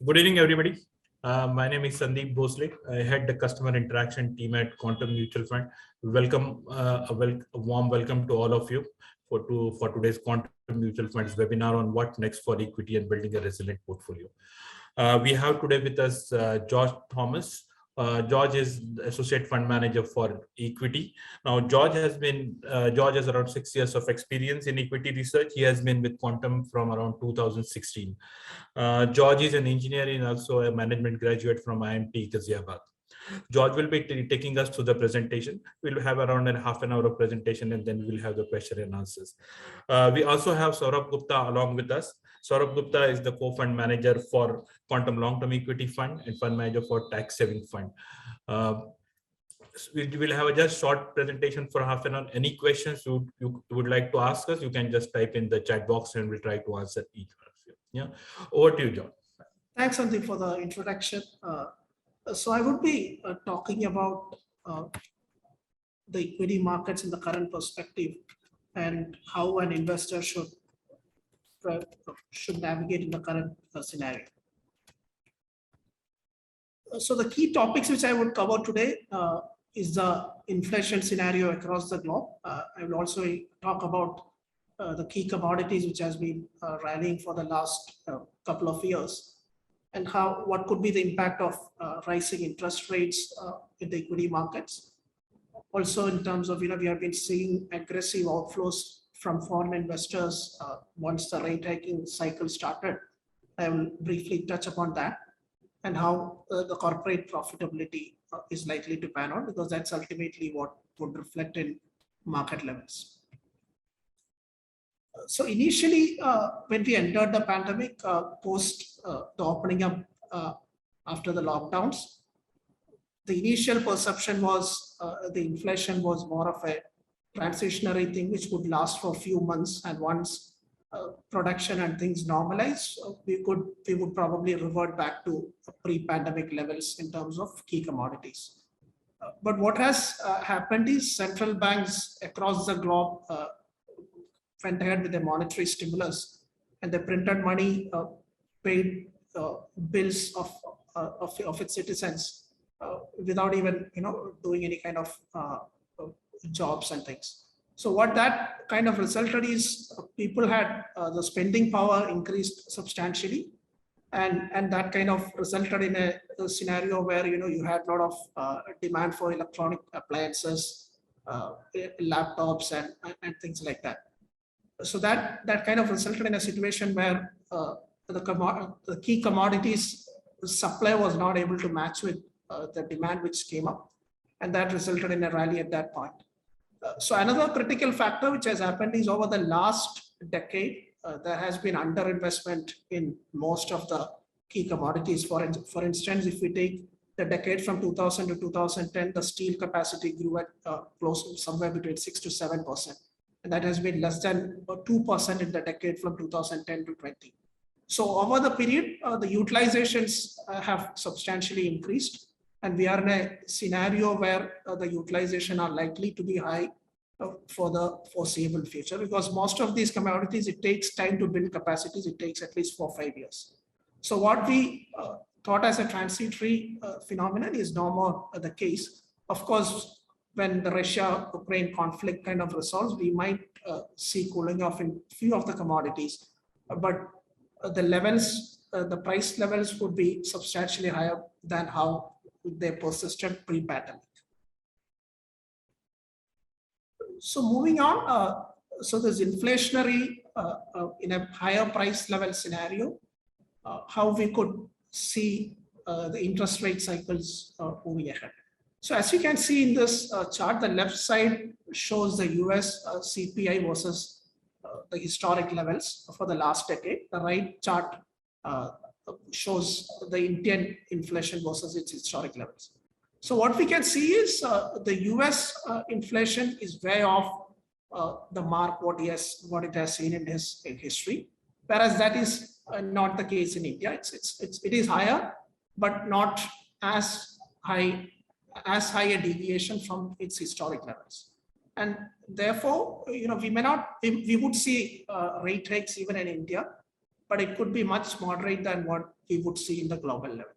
Good evening, everybody. My name is Sandeep Bhosle. I head the customer interaction team at Quantum Mutual Fund. Welcome, a warm welcome to all of you for today's Quantum Mutual Funds webinar on what next for equity and building a resilient portfolio. We have today with us George Thomas. George is associate fund manager for equity. Now, George has around 6 years of experience in equity research. He has been with Quantum from around 2016. George is an engineer and also a management graduate from IMT Ghaziabad. George will be taking us through the presentation. We'll have around half an hour of presentation, and then we'll have the question and answers. We also have Sorbh Gupta along with us. Sorbh Gupta is the co-fund manager for Quantum Long-Term Equity Fund and fund manager for Tax Saving Fund. We will have a just short presentation for half an hour. Any questions you would like to ask us, you can just type in the chat box and we'll try to answer each one of you. Yeah, over to you, John. Thanks, Sandeep, for the introduction. So I would be talking about the equity markets in the current perspective and how an investor should navigate in the current scenario. So the key topics which I would cover today is the inflation scenario across the globe. I will also talk about the key commodities which has been rallying for the last couple of years, and what could be the impact of rising interest rates in the equity markets. Also, in terms of, we have been seeing aggressive outflows from foreign investors once the rate hiking cycle started. I will briefly touch upon that and how the corporate profitability is likely to pan out, because that's ultimately what would reflect in market levels. So initially, when we entered the pandemic, post the opening up after the lockdowns, the initial perception was the inflation was more of a transitionary thing which would last for a few months, and once production and things normalize, we would probably revert back to pre-pandemic levels in terms of key commodities. But what has happened is central banks across the globe went ahead with the monetary stimulus, and they printed money, paid bills of its citizens without even doing any kind of jobs and things. So what that kind of resulted is people had the spending power increased substantially, and that kind of resulted in a scenario where you had a lot of demand for electronic appliances, laptops, and things like that. So that kind of resulted in a situation where the key commodities supply was not able to match with the demand which came up, and that resulted in a rally at that point. So another critical factor which has happened is over the last decade, there has been underinvestment in most of the key commodities. For instance, if we take the decade from 2000 to 2010, the steel capacity grew at close somewhere between 6 to 7%. And that has been less than 2% in the decade from 2010 to 20. So over the period, the utilizations have substantially increased. And we are in a scenario where the utilization are likely to be high for the foreseeable future, because most of these commodities, it takes time to build capacities. It takes at least 4 or 5 years. So what we thought as a transitory phenomenon is no more the case. Of course, when the Russia-Ukraine conflict kind of resolves, we might see cooling off in few of the commodities, but the levels, the price levels would be substantially higher than how they persisted pre-pandemic. So moving on, so this inflationary in a higher price level scenario, how we could see the interest rate cycles moving ahead. So as you can see in this chart, the left side shows the US CPI versus the historic levels for the last decade. The right chart shows the Indian inflation versus its historic levels. So what we can see is the US inflation is way off the mark what it has seen in his history, whereas that is not the case in India. It is higher, but not as high a deviation from its historic levels. And therefore, we would see rate hikes even in India, but it could be much moderate than what we would see in the global level.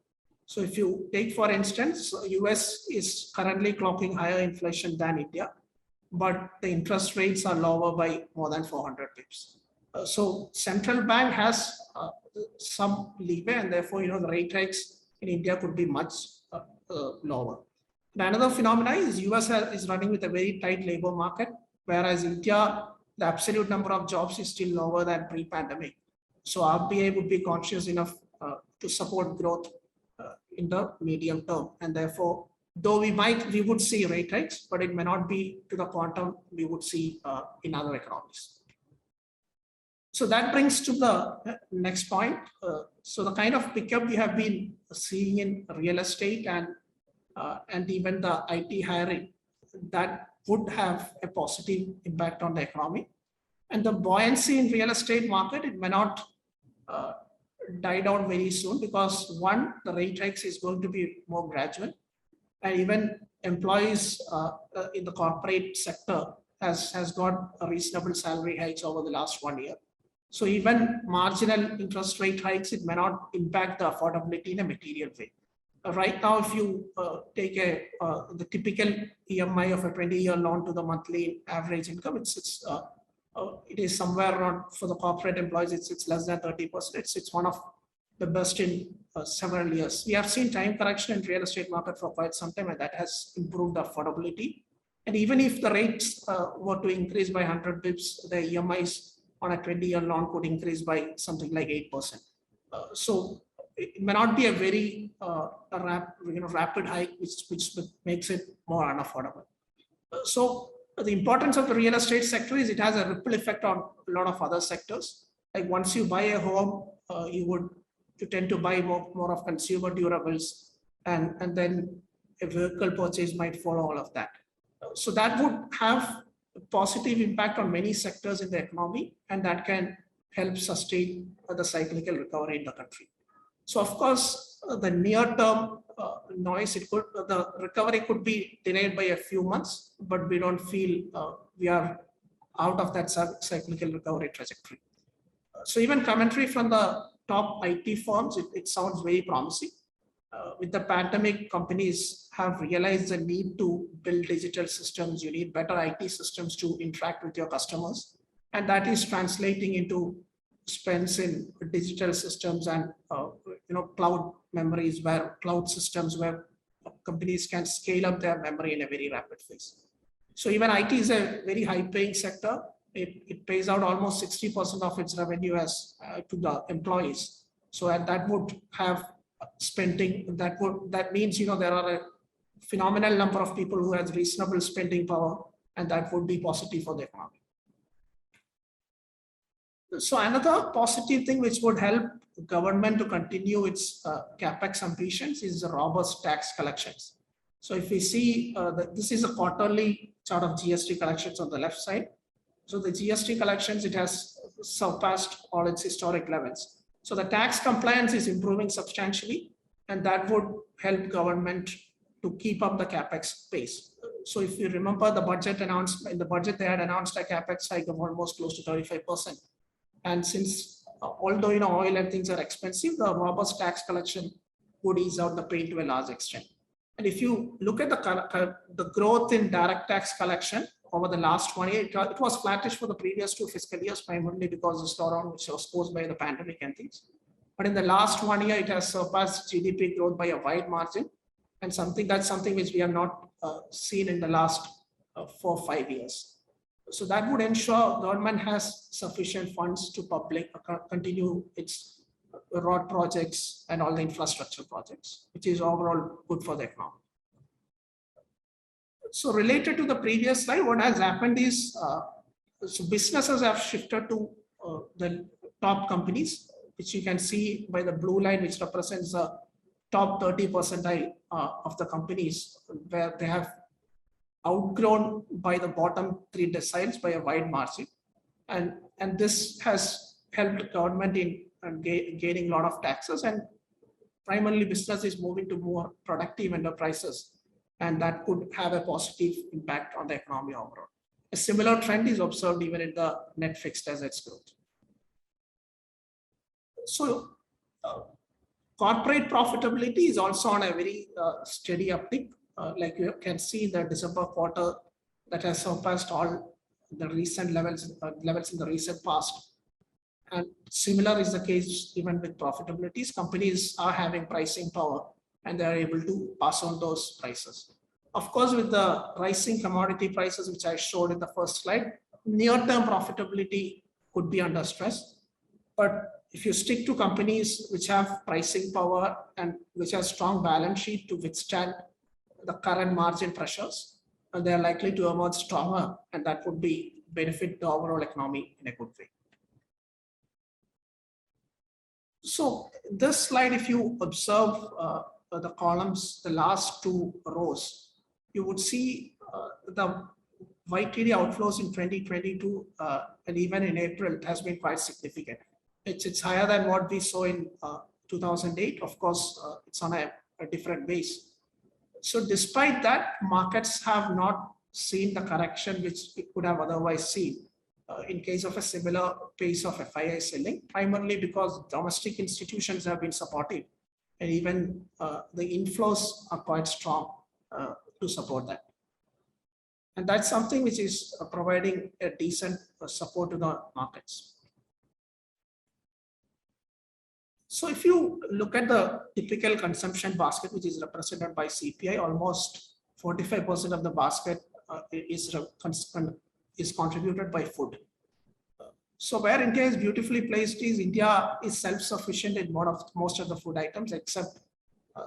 So if you take, for instance, US is currently clocking higher inflation than India, but the interest rates are lower by more than 400 pips. So central bank has some leeway, and therefore, the rate hikes in India could be much lower. And another phenomenon is US is running with a very tight labor market, whereas India, the absolute number of jobs is still lower than pre-pandemic. So RBI would be conscious enough to support growth in the medium term, and therefore, though we would see rate hikes, but it may not be to the quantum we would see in other economies. So that brings to the next point. So the kind of pickup we have been seeing in real estate and even the IT hiring, that would have a positive impact on the economy. And the buoyancy in real estate market, it may not die down very soon, because one, the rate hikes is going to be more gradual, and even employees in the corporate sector has got a reasonable salary hikes over the last 1 year. So even marginal interest rate hikes, it may not impact the affordability in a material way. Right now, if you take the typical EMI of a 20-year loan to the monthly average income, it is somewhere around, for the corporate employees, it's less than 30%. It's one of the best in several years. We have seen time correction in real estate market for quite some time, and that has improved affordability. And even if the rates were to increase by 100 bips, the EMIs on a 20-year loan could increase by something like 8%. So it may not be a very rapid hike, which makes it more unaffordable. So the importance of the real estate sector is it has a ripple effect on a lot of other sectors. Like once you buy a home, you tend to buy more of consumer durables, and then a vehicle purchase might follow all of that. So that would have a positive impact on many sectors in the economy, and that can help sustain the cyclical recovery in the country. So of course, the near-term noise, the recovery could be delayed by a few months, but we don't feel we are out of that cyclical recovery trajectory. So even commentary from the top IT firms, it sounds very promising. With the pandemic, companies have realized the need to build digital systems. You need better IT systems to interact with your customers, and that is translating into spends in digital systems and cloud memories, where cloud systems where companies can scale up their memory in a very rapid phase. So even IT is a very high-paying sector. It pays out almost 60% of its revenue as to the employees. So and that would have spending. That means there are a phenomenal number of people who have reasonable spending power, and that would be positive for the economy. So another positive thing which would help the government to continue its capex ambitions is the robust tax collections. So if we see this is a quarterly chart of GST collections on the left side. So the GST collections, it has surpassed all its historic levels. So the tax compliance is improving substantially, and that would help government to keep up the capex pace. So if you remember the budget announcement, in the budget they had announced a capex hike of almost close to 35%. And since although oil and things are expensive, the robust tax collection would ease out the pain to a large extent. And if you look at the growth in direct tax collection over the last 1 year, it was flattish for the previous 2 fiscal years, primarily because of the slowdown which was caused by the pandemic and things. But in the last 1 year, it has surpassed GDP growth by a wide margin, and that's something which we have not seen in the last 4 or 5 years. So that would ensure government has sufficient funds to continue its road projects and all the infrastructure projects, which is overall good for the economy. So related to the previous slide, what has happened is so businesses have shifted to the top companies, which you can see by the blue line, which represents the top 30 percentile of the companies, where they have outgrown by the bottom 3 deciles by a wide margin. And this has helped government in gaining a lot of taxes, and primarily business is moving to more productive enterprises, and that could have a positive impact on the economy overall. A similar trend is observed even in the net fixed assets growth. So corporate profitability is also on a very steady uptick. Like you can see in the December quarter that has surpassed all the recent levels in the recent past. And similar is the case even with profitabilities. Companies are having pricing power and they are able to pass on those prices. Of course, with the rising commodity prices, which I showed in the first slide, near-term profitability could be under stress. But if you stick to companies which have pricing power and which have strong balance sheet to withstand the current margin pressures, and they are likely to emerge stronger, and that would be benefit the overall economy in a good way. So this slide, if you observe the columns, the last two rows, you would see the YTD outflows in 2022 and even in April, it has been quite significant. It's higher than what we saw in 2008. Of course, it's on a different base. So despite that, markets have not seen the correction which it could have otherwise seen in case of a similar pace of FII selling, primarily because domestic institutions have been supportive and even the inflows are quite strong to support that. And that's something which is providing a decent support to the markets. So if you look at the typical consumption basket, which is represented by CPI, almost 45% of the basket is contributed by food. So where India is beautifully placed is India is self-sufficient in most of the food items, except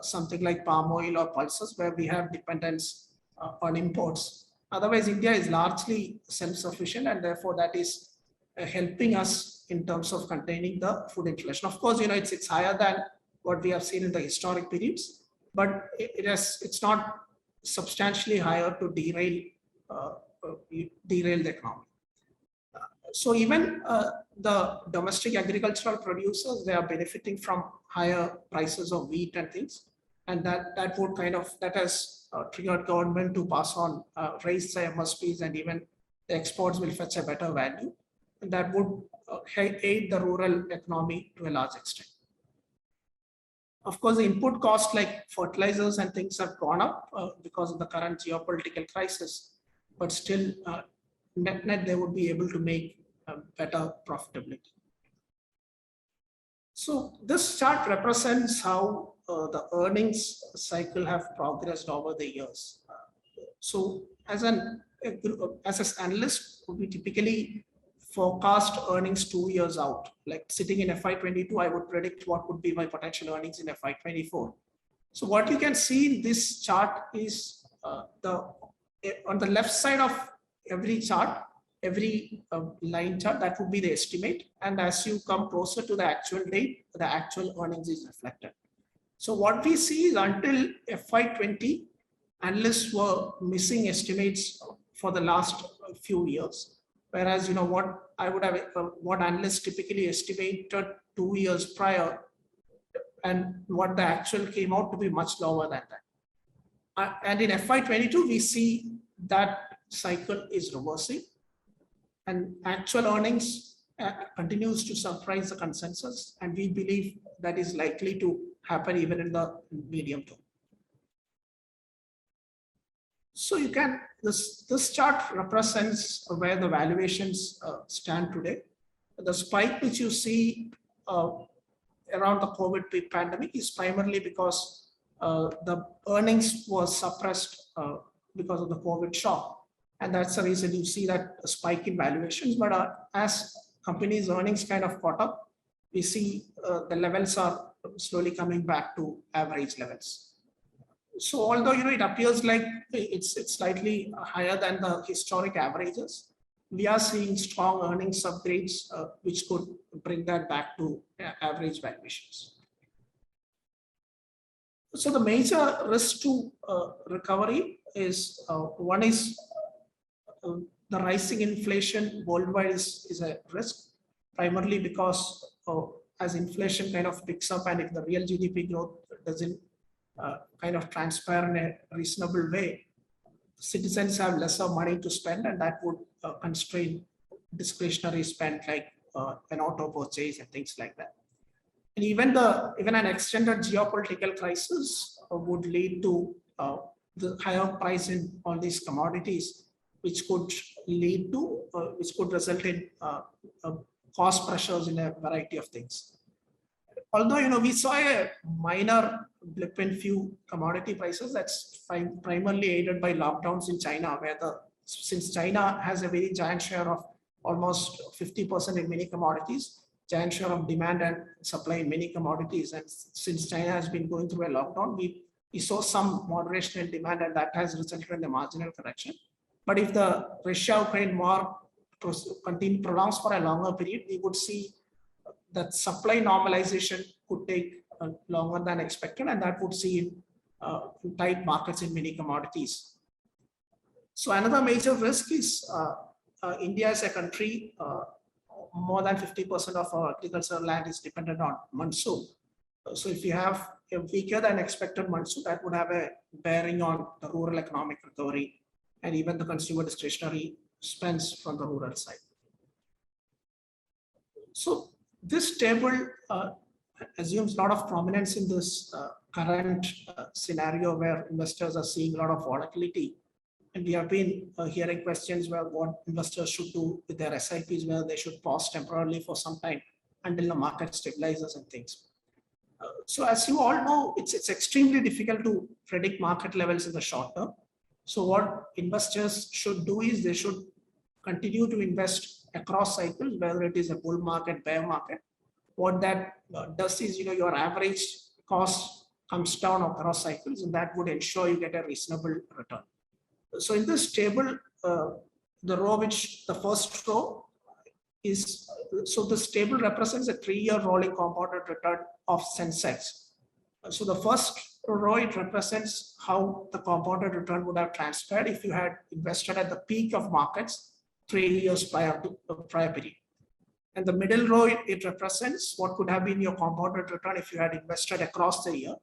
something like palm oil or pulses, where we have dependence on imports. Otherwise, India is largely self-sufficient, and therefore that is helping us in terms of containing the food inflation. Of course, it's higher than what we have seen in the historic periods, but it's not substantially higher to derail the economy. So even the domestic agricultural producers, they are benefiting from higher prices of wheat and things, and that has triggered government to pass on raise the MSPs, and even the exports will fetch a better value, and that would aid the rural economy to a large extent. Of course, the input costs like fertilizers and things have gone up because of the current geopolitical crisis, but still net they would be able to make better profitability. So this chart represents how the earnings cycle have progressed over the years. So as an analyst, we typically forecast earnings 2 years out. Like sitting in FY22, I would predict what would be my potential earnings in FY24. So what you can see in this chart is on the left side of every chart, every line chart, that would be the estimate. And as you come closer to the actual date, the actual earnings is reflected. So what we see is until FY20, analysts were missing estimates for the last few years. Whereas, what analysts typically estimated 2 years prior, and what the actual came out to be much lower than that. And in FY22, we see that cycle is reversing, and actual earnings continues to surprise the consensus, and we believe that is likely to happen even in the medium term. So this chart represents where the valuations stand today. The spike which you see around the COVID pandemic is primarily because the earnings was suppressed because of the COVID shock. And that's the reason you see that spike in valuations. But as companies' earnings kind of caught up, we see the levels are slowly coming back to average levels. So although it appears like it's slightly higher than the historic averages, we are seeing strong earnings upgrades which could bring that back to average valuations. So the major risk to recovery is one is the rising inflation worldwide is a risk, primarily because as inflation kind of picks up, and if the real GDP growth doesn't kind of transpire in a reasonable way, citizens have lesser money to spend, and that would constrain discretionary spend like an auto purchase and things like that. And even an extended geopolitical crisis would lead to the higher price in all these commodities, which could result in cost pressures in a variety of things. Although we saw a minor blip in few commodity prices, that's primarily aided by lockdowns in China, where since China has a very giant share of almost 50% in many commodities, giant share of demand and supply in many commodities, and since China has been going through a lockdown, we saw some moderation in demand, and that has resulted in a marginal correction. But if the Russia-Ukraine war prolongs for a longer period, we would see that supply normalization could take longer than expected, and that would see tight markets in many commodities. So another major risk is India as a country, more than 50% of our agricultural land is dependent on monsoon. So if you have a weaker than expected monsoon, that would have a bearing on the rural economic recovery and even the consumer discretionary spends from the rural side. So this table assumes a lot of prominence in this current scenario where investors are seeing a lot of volatility. And we have been hearing questions about what investors should do with their SIPs, where they should pause temporarily for some time until the market stabilizes and things. So as you all know, it's extremely difficult to predict market levels in the short term. So what investors should do is they should continue to invest across cycles, whether it is a bull market, bear market. What that does is, your average cost comes down across cycles, and that would ensure you get a reasonable return. So in this table, the first row is, so this table represents a 3-year rolling compounded return of Sensex. So the first row, it represents how the compounded return would have transpired if you had invested at the peak of markets 3 years prior to the prior period. And the middle row, it represents what could have been your compounded return if you had invested across the year.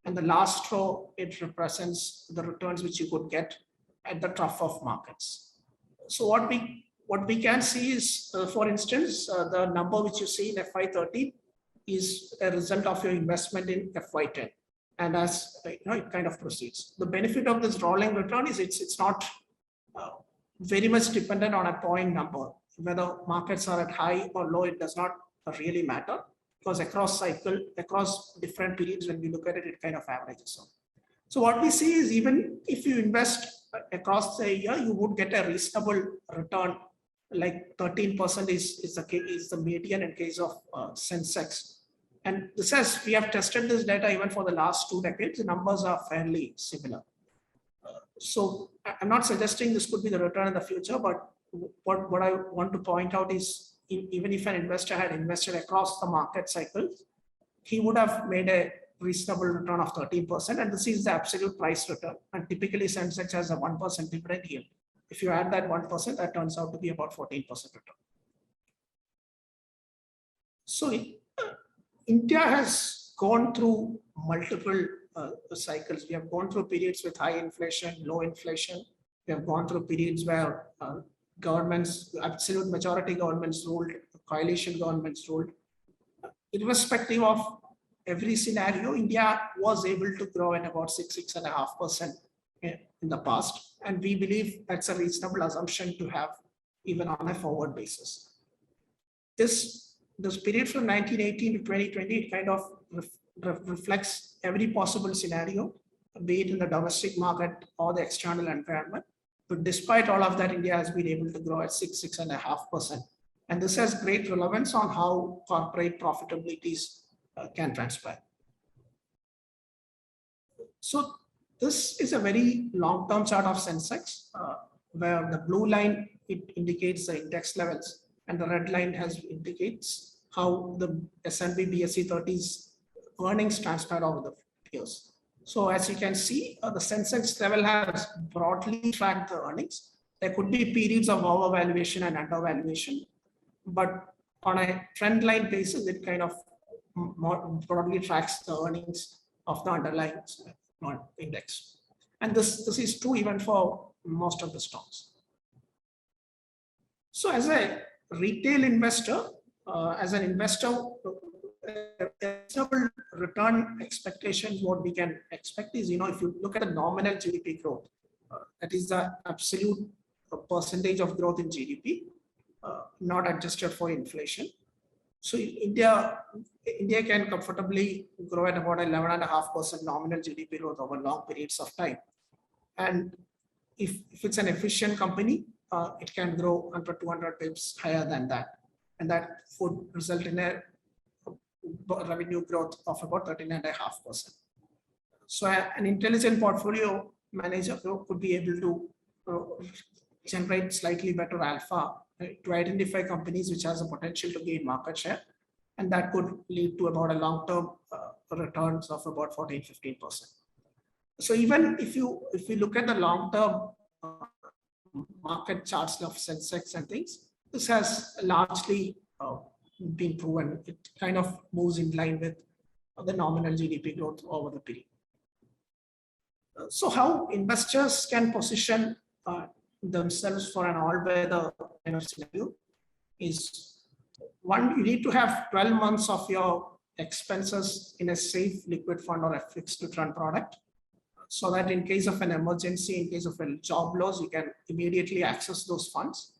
And the last row, it represents the returns which you could get at the trough of markets. So what we can see is, for instance, the number which you see in FY13 is a result of your investment in FY10, and as it kind of proceeds. The benefit of this rolling return is it's not very much dependent on a point number. Whether markets are at high or low, it does not really matter, because across different periods, when we look at it, it kind of averages out. So what we see is, even if you invest across the year, you would get a reasonable return, like 13% is the median in case of Sensex. And this we have tested this data even for the last 2 decades. The numbers are fairly similar. So I'm not suggesting this could be the return in the future, but what I want to point out is, even if an investor had invested across the market cycles, he would have made a reasonable return of 13%, and this is the absolute price return. And typically Sensex has a 1% dividend yield. If you add that 1%, that turns out to be about 14% return. So India has gone through multiple cycles. We have gone through periods with high inflation, low inflation. We have gone through periods where governments, absolute majority governments ruled, coalition governments ruled. Irrespective of every scenario, India was able to grow at about 6.5% in the past. And we believe that's a reasonable assumption to have even on a forward basis. This period from 1918 to 2020, it kind of reflects every possible scenario, be it in the domestic market or the external environment. But despite all of that, India has been able to grow at 6.5%. And this has great relevance on how corporate profitabilities can transpire. So this is a very long-term chart of Sensex, where the blue line, it indicates the index levels, and the red line indicates how the S&P BSE 30's earnings transpire over the years. So as you can see, the Sensex level has broadly tracked the earnings. There could be periods of overvaluation and undervaluation, but on a trend line basis, it kind of more broadly tracks the earnings of the underlying index. And this is true even for most of the stocks. So as a retail investor, as an investor, reasonable return expectations, what we can expect is, if you look at the nominal GDP growth, that is the absolute percentage of growth in GDP, not adjusted for inflation. So India can comfortably grow at about 11.5% nominal GDP growth over long periods of time. And if it's an efficient company, it can grow 100-200 pips higher than that. And that would result in a revenue growth of about 13.5%. So an intelligent portfolio manager could be able to generate slightly better alpha to identify companies which has a potential to gain market share. And that could lead to about a long-term returns of about 14-15%. So even if you look at the long-term market charts of Sensex and things, this has largely been proven. It kind of moves in line with the nominal GDP growth over the period. So how investors can position themselves for an all-weather kind of scenario is, one, you need to have 12 months of your expenses in a safe liquid fund or a fixed return product, so that in case of an emergency, in case of a job loss, you can immediately access those funds.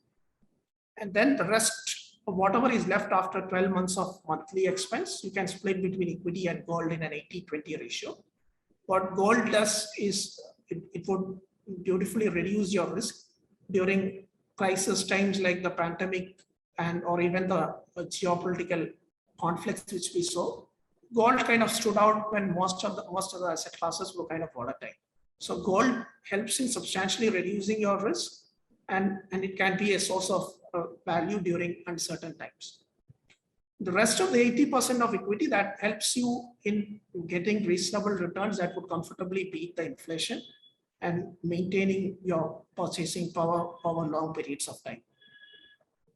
And then the rest, whatever is left after 12 months of monthly expense, you can split between equity and gold in an 80-20 ratio. What gold does is it would beautifully reduce your risk during crisis times like the pandemic and or even the geopolitical conflicts which we saw. Gold kind of stood out when most of the asset classes were kind of volatile. So gold helps in substantially reducing your risk, and it can be a source of value during uncertain times. The rest of the 80% of equity, that helps you in getting reasonable returns that would comfortably beat the inflation and maintaining your purchasing power over long periods of time.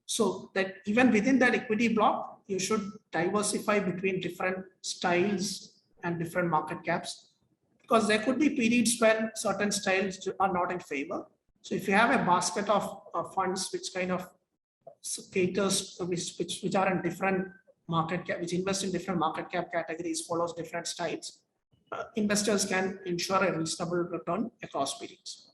So that even within that equity block, you should diversify between different styles and different market caps, because there could be periods when certain styles are not in favor. So if you have a basket of funds which kind of caters, which are in different market cap, which invest in different market cap categories, follows different styles, investors can ensure a reasonable return across periods.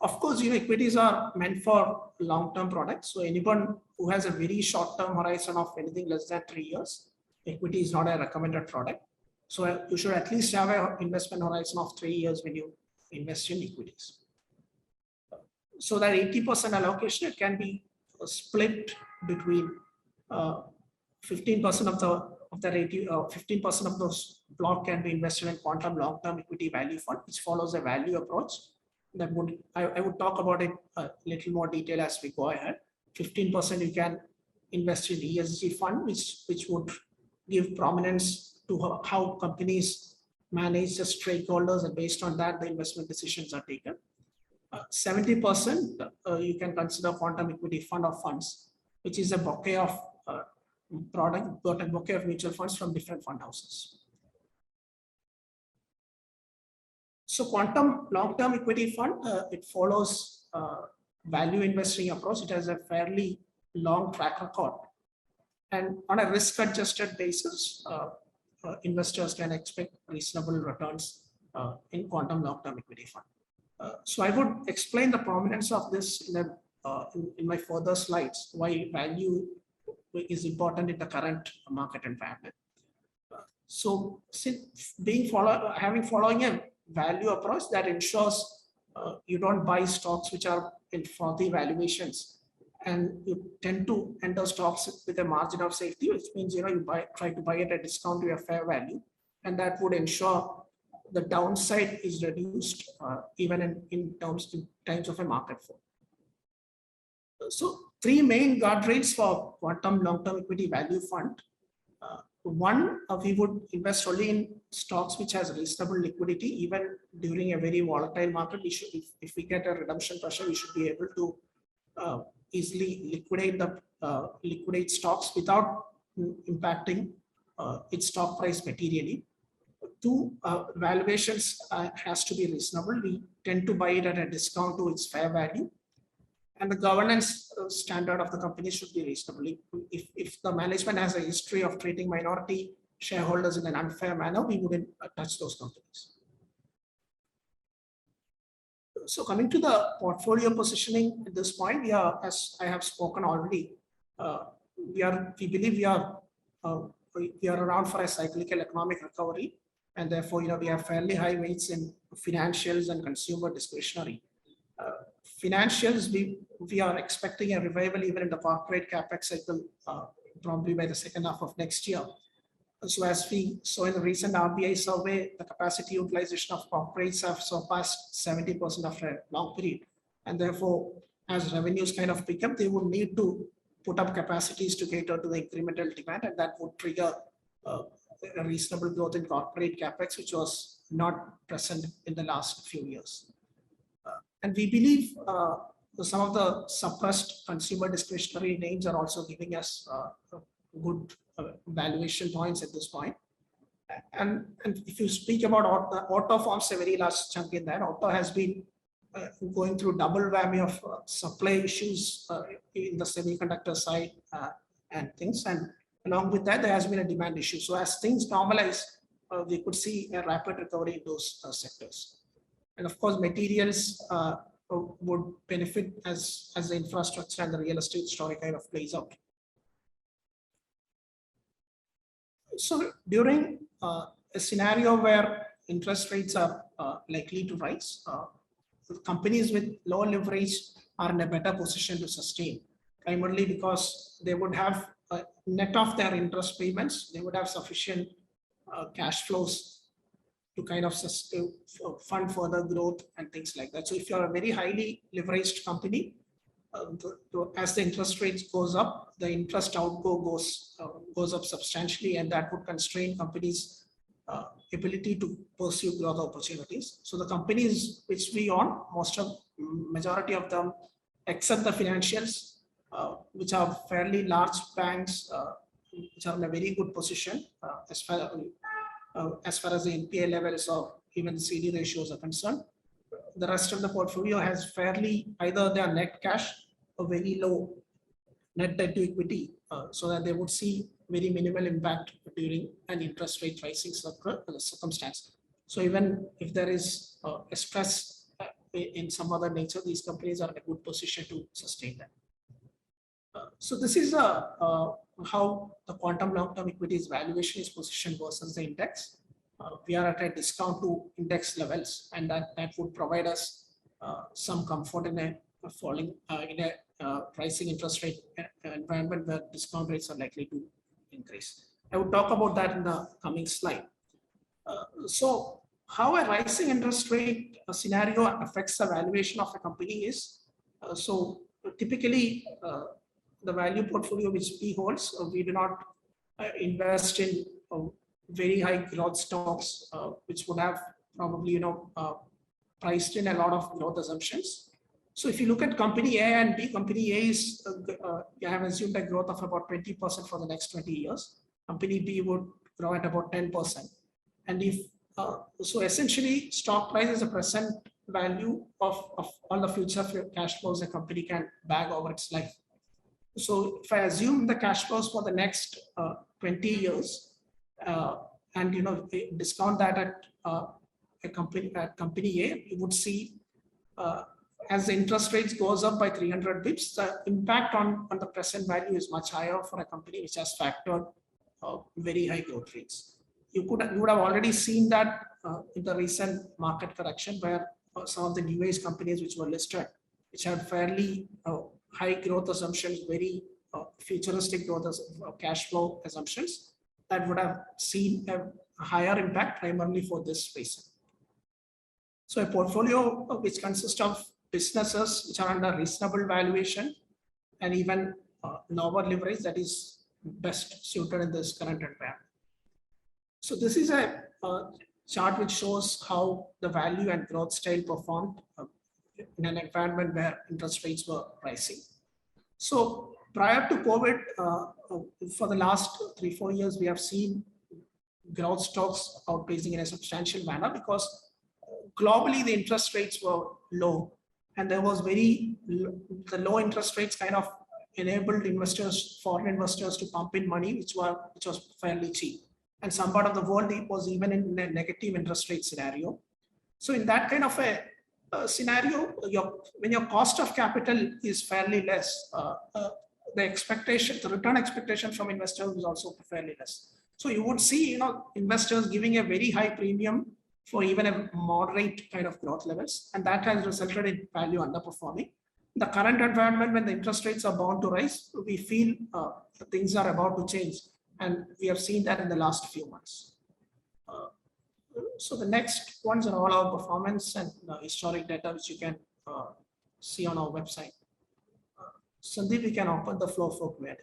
Of course, equities are meant for long-term products. So anyone who has a very short-term horizon of anything less than 3 years, equity is not a recommended product. So you should at least have an investment horizon of 3 years when you invest in equities. So that 80% allocation, it can be split between 15% of the 15% of those block can be invested in quantum long-term equity value fund, which follows a value approach. That would I would talk about it a little more detail as we go ahead. 15% you can invest in ESG fund, which would give prominence to how companies manage the stakeholders, and based on that, the investment decisions are taken. 70% you can consider quantum equity fund of funds, which is a bouquet of bouquet of mutual funds from different fund houses. So quantum long-term equity fund, it follows value investing approach. It has a fairly long track record, and on a risk-adjusted basis, investors can expect reasonable returns in quantum long-term equity fund. So I would explain the prominence of this in my further slides, why value is important in the current market environment. So following a value approach, that ensures you don't buy stocks which are in frothy valuations, and you tend to enter stocks with a margin of safety, which means you try to buy at a discount to your fair value, and that would ensure the downside is reduced even in times of a market fall. So 3 main guardrails for quantum long-term equity value fund. One, we would invest only in stocks which has reasonable liquidity. Even during a very volatile market, we should, if we get a redemption pressure, we should be able to easily liquidate stocks without impacting its stock price materially. 2, valuations has to be reasonable. We tend to buy it at a discount to its fair value. and the governance standard of the company should be reasonable. If the management has a history of treating minority shareholders in an unfair manner, we wouldn't touch those companies. So coming to the portfolio positioning at this point, we are, as I have spoken already, we believe we are around for a cyclical economic recovery, and therefore we have fairly high weights in financials and consumer discretionary. Financials, we are expecting a revival even in the corporate capex cycle, probably by the second half of next year. So as we saw in the recent RBI survey, the capacity utilization of corporates have surpassed 70% after a long period. And therefore, as revenues kind of pick up, they would need to put up capacities to cater to the incremental demand, and that would trigger a reasonable growth in corporate capex, which was not present in the last few years. And we believe some of the suppressed consumer discretionary names are also giving us good valuation points at this point. And if you speak about auto forms a very large chunk in that. Auto has been going through double whammy of supply issues in the semiconductor side and things. And along with that, there has been a demand issue. So as things normalize, we could see a rapid recovery in those sectors. And of course, materials would benefit as the infrastructure and the real estate story kind of plays out. So during a scenario where interest rates are likely to rise, companies with low leverage are in a better position to sustain, primarily because they would have net of their interest payments, they would have sufficient cash flows to kind of fund further growth and things like that. So if you're a very highly leveraged company, as the interest rates goes up, the interest outgo goes up substantially, and that would constrain companies' ability to pursue growth opportunities. So the companies which we own, majority of them, except the financials, which are fairly large banks, which are in a very good position as far as the NPA levels or even the CD ratios are concerned. The rest of the portfolio has fairly either their net cash or very low net debt to equity, so that they would see very minimal impact during an interest rate rising circumstance. So even if there is a stress in some other nature, these companies are in a good position to sustain that. So this is how the quantum long-term equities valuation is positioned versus the index. We are at a discount to index levels, and that would provide us some comfort in a falling rising interest rate environment where discount rates are likely to increase. I will talk about that in the coming slide. So how a rising interest rate scenario affects the valuation of a company is, so typically the value portfolio which we hold, we do not invest in very high growth stocks, which would have probably priced in a lot of growth assumptions. So if you look at company A and B, company A is you have assumed a growth of about 20% for the next 20 years. Company B would grow at about 10%. And if so, essentially, stock price is a present value of all the future cash flows a company can bag over its life. So if I assume the cash flows for the next 20 years, and discount that at company A, you would see as the interest rates goes up by 300 bips, the impact on the present value is much higher for a company which has factored very high growth rates. You would have already seen that in the recent market correction, where some of the new age companies which were listed, which had fairly high growth assumptions, very futuristic growth cash flow assumptions, that would have seen a higher impact primarily for this reason. So a portfolio which consists of businesses which are under reasonable valuation and even lower leverage, that is best suited in this current environment. So this is a chart which shows how the value and growth style performed in an environment where interest rates were rising. So prior to COVID, for the last 3-4 years, we have seen growth stocks outpacing in a substantial manner because globally the interest rates were low and there was the low interest rates kind of enabled investors, foreign investors, to pump in money, which was fairly cheap. And some part of the world it was even in a negative interest rate scenario. So in that kind of a scenario, when your cost of capital is fairly less, the return expectation from investors is also fairly less. So you would see, investors giving a very high premium for even a moderate kind of growth levels, and that has resulted in value underperforming. The current environment, when the interest rates are bound to rise, we feel things are about to change, and we have seen that in the last few months. So the next ones are all our performance and historic data, which you can see on our website. Sandeep, we can open the floor for Q&A.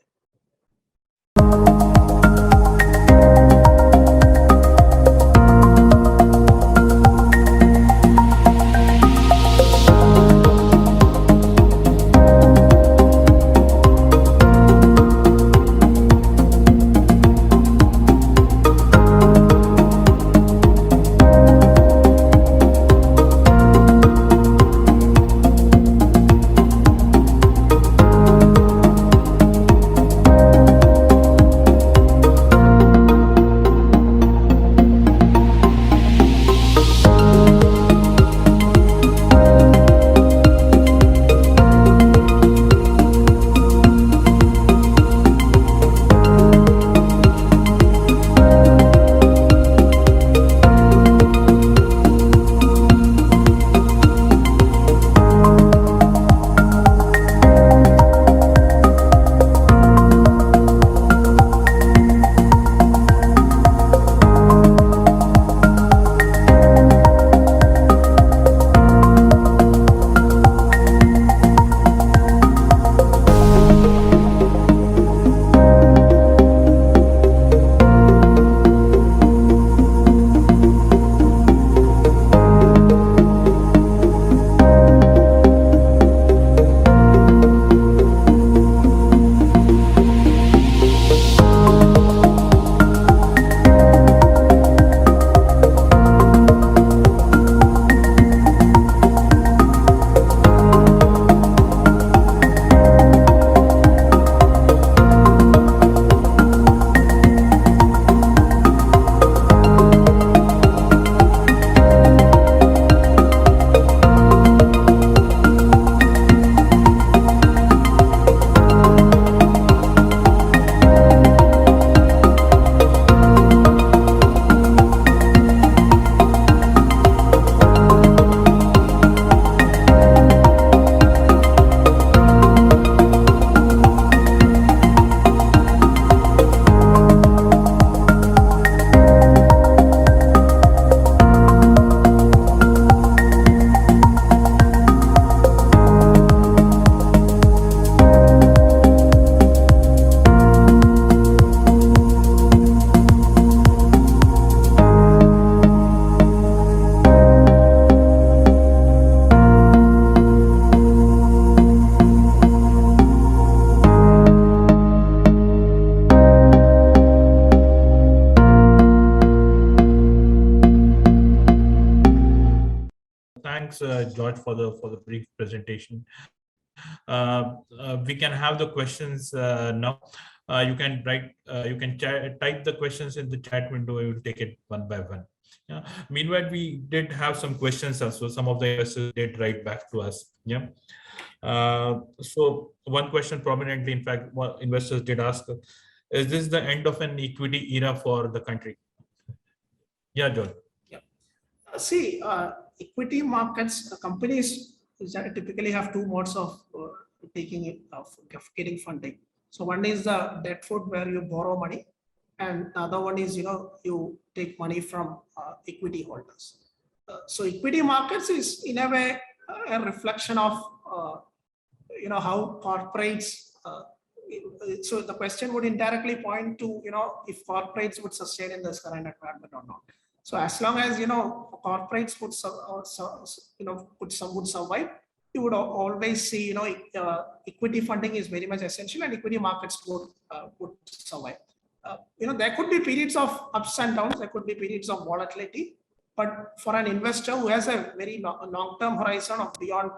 Thanks, George, for the brief presentation. We can have the questions now. You can type the questions in the chat window. We will take it one by one. Yeah. Meanwhile, we did have some questions also. Some of the investors did write back to us. Yeah. So one question prominently, in fact, what investors did ask: is this the end of an equity era for the country? Yeah, George. Yeah. See, equity markets, companies typically have two modes of getting funding. So one is the debt foot, where you borrow money, and the other one is you take money from equity holders. So equity markets is in a way a reflection of how corporates. So the question would indirectly point to if corporates would sustain in this current environment or not. So as long as corporates would survive, you would always see equity funding is very much essential, and equity markets would survive. There could be periods of ups and downs. There could be periods of volatility, But for an investor who has a very long-term horizon of beyond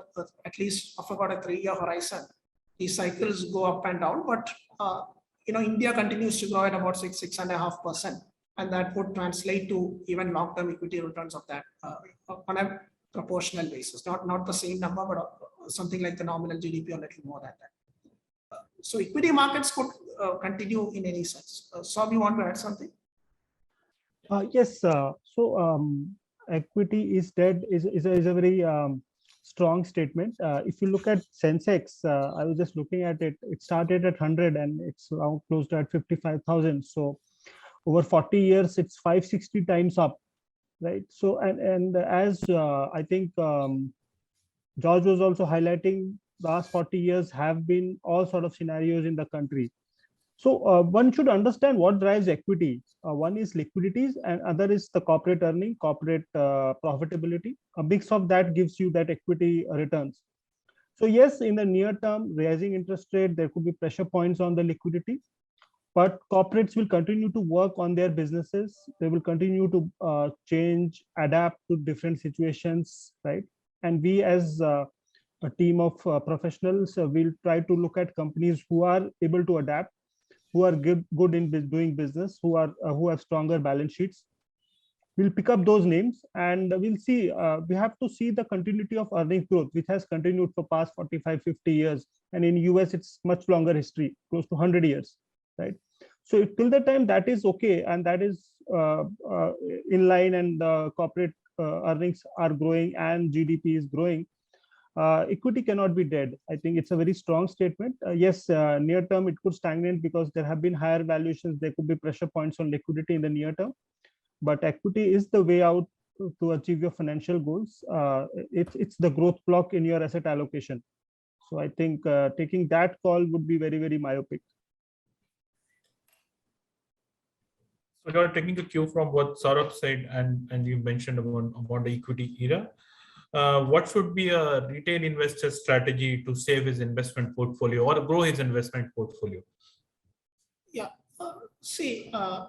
at least of about a 3-year horizon, these cycles go up and down. But India continues to grow at about 6.5%, and that would translate to even long-term equity returns of that on a proportional basis. Not the same number, but something like the nominal GDP or a little more than that. So equity markets could continue in any sense. Sorbh, you want to add something? Yes. Equity is dead is a very strong statement. If you look at Sensex, I was just looking at it. It started at 100 and it's now closed at 55,000. So over 40 years, it's 560 times up, right? So and as I think George was also highlighting, last 40 years have been all sort of scenarios in the country. So one should understand what drives equity. One is liquidities and other is the corporate earning, corporate profitability. A mix of that gives you that equity returns. So yes, in the near term, rising interest rate, there could be pressure points on the liquidity, but corporates will continue to work on their businesses. They will continue to change, adapt to different situations, right? And we as a team of professionals will try to look at companies who are able to adapt, who are good in doing business, who have stronger balance sheets. We'll pick up those names and we'll see. We have to see the continuity of earnings growth, which has continued for past 45, 50 years. And in US, it's much longer history, close to 100 years, right? So till the time that is okay, and that is in line, and corporate earnings are growing and GDP is growing, equity cannot be dead. I think it's a very strong statement. Yes, near term, it could stagnate because there have been higher valuations. There could be pressure points on liquidity in the near term, but equity is the way out to achieve your financial goals. It's the growth block in your asset allocation. So I think taking that call would be very, very myopic. So you're taking a cue from what Saurabh said, and you mentioned about the equity era. What should be a retail investor strategy to save his investment portfolio or grow his investment portfolio? Yeah, see, a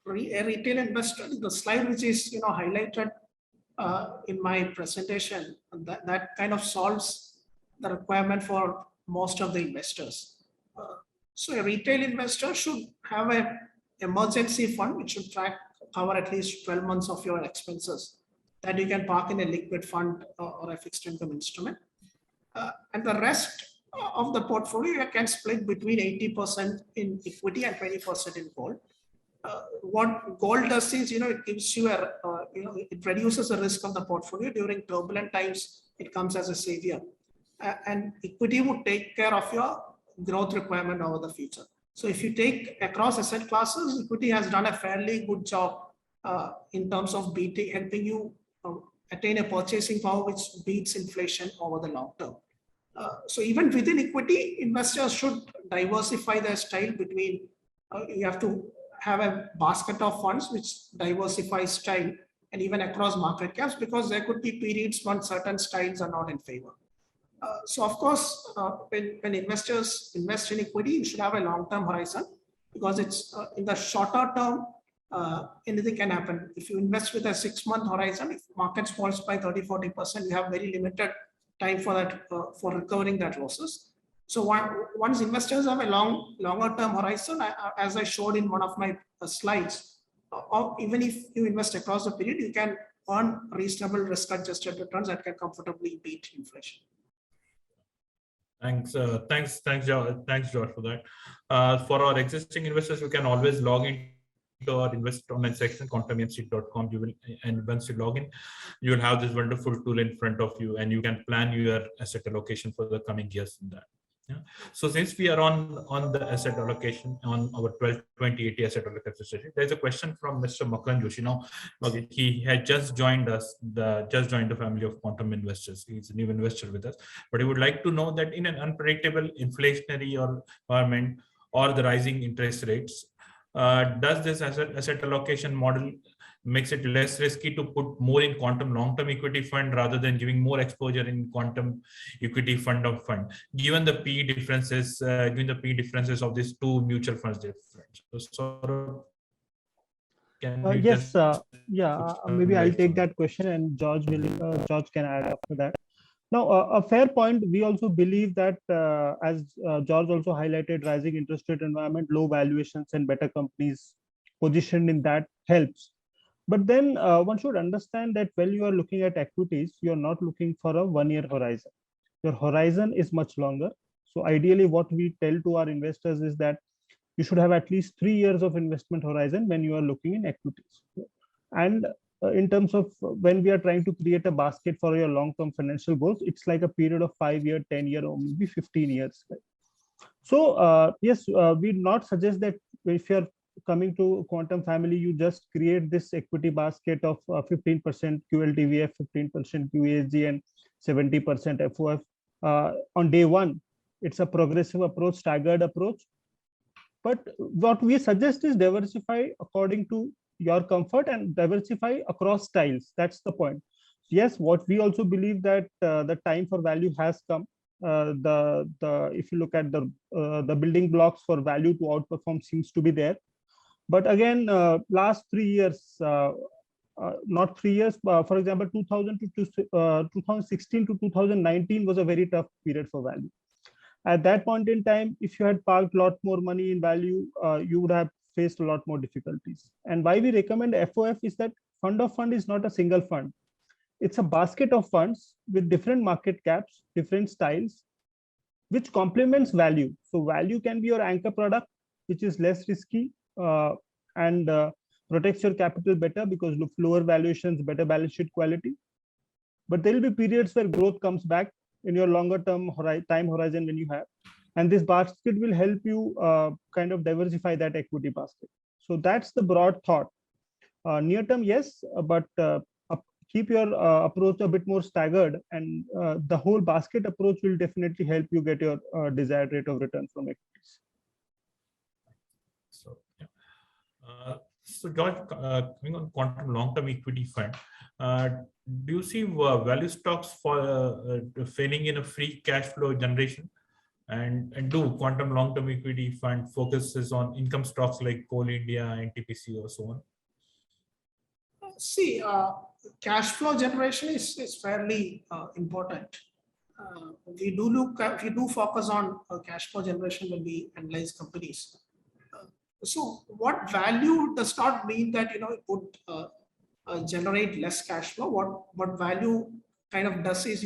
retail investor, the slide which is highlighted in my presentation, that kind of solves the requirement for most of the investors. So a retail investor should have an emergency fund which should cover at least 12 months of your expenses that you can park in a liquid fund or a fixed income instrument. And the rest of the portfolio you can split between 80% in equity and 20% in gold. What gold does is, it gives you it reduces the risk of the portfolio during turbulent times. It comes as a savior, and equity would take care of your growth requirement over the future. So if you take across asset classes, equity has done a fairly good job in terms of helping you attain a purchasing power which beats inflation over the long term. So even within equity, investors should diversify their style between, you have to have a basket of funds which diversifies style and even across market caps, because there could be periods when certain styles are not in favor. So of course, when investors invest in equity, you should have a long-term horizon, because it's in the shorter term, anything can happen. If you invest with a 6-month horizon, if markets falls by 30-40%, you have very limited time for that for recovering that losses. So once investors have a longer term horizon, as I showed in one of my slides, or even if you invest across the period, you can earn reasonable risk-adjusted returns that can comfortably beat inflation. Thanks, George, for that. For our existing investors, you can always log into our investor online section, quantumnc.com. And once you log in, you will have this wonderful tool in front of you, and you can plan your asset allocation for the coming years in that. Yeah. So since we are on the asset allocation, on our 12-20-80 asset allocation strategy, there's a question from Mr. Makran Joshi. Now, he had just joined us, joined the family of quantum investors. He's a new investor with us, but he would like to know that in an unpredictable inflationary environment or the rising interest rates, does this asset allocation model makes it less risky to put more in quantum long-term equity fund rather than giving more exposure in quantum equity fund of fund, given the P differences, of these two mutual funds different? So Can you Yes, just maybe I'll lights take on? that question, and George can add after that. Now, a fair point. We also believe that, as George also highlighted, rising interest rate environment, low valuations, and better companies positioned in that helps. But then one should understand that when you are looking at equities, you are not looking for a one-year horizon. Your horizon is much longer. So ideally, what we tell to our investors is that you should have at least 3 years of investment horizon when you are looking in equities. And in terms of when we are trying to create a basket for your long-term financial goals, it's like a period of 5 year, 10 year, or maybe 15 years. Right? So yes, we not suggest that if you're coming to quantum family, you just create this equity basket of 15% QLTVF, 15% QASG, and 70% FOF on day one. It's a progressive approach, staggered approach. But what we suggest is diversify according to your comfort and diversify across styles. That's the point. Yes, what we also believe that the time for value has come. If you look at the building blocks for value to outperform seems to be there. But again, last 3 years, not 3 years, for example, 2016 to 2019 was a very tough period for value. At that point in time, if you had parked a lot more money in value, you would have faced a lot more difficulties. And why we recommend FOF is that fund of fund is not a single fund. It's a basket of funds with different market caps, different styles, which complements value. So value can be your anchor product, which is less risky and protects your capital better because of lower valuations, better balance sheet quality. But there will be periods where growth comes back in your longer term time horizon when you have. And this basket will help you kind of diversify that equity basket. So that's the broad thought. Near term, yes, but keep your approach a bit more staggered, and the whole basket approach will definitely help you get your desired rate of return from equities. So, yeah. So George, coming on quantum long-term equity fund, do you see value stocks for failing in a free cash flow generation? And do quantum long-term equity fund focuses on income stocks like Coal India, NTPC, or so on? See, cash flow generation is fairly important. We do focus on cash flow generation when we analyze companies. So what value does not mean that it would generate less cash flow. What value kind of does is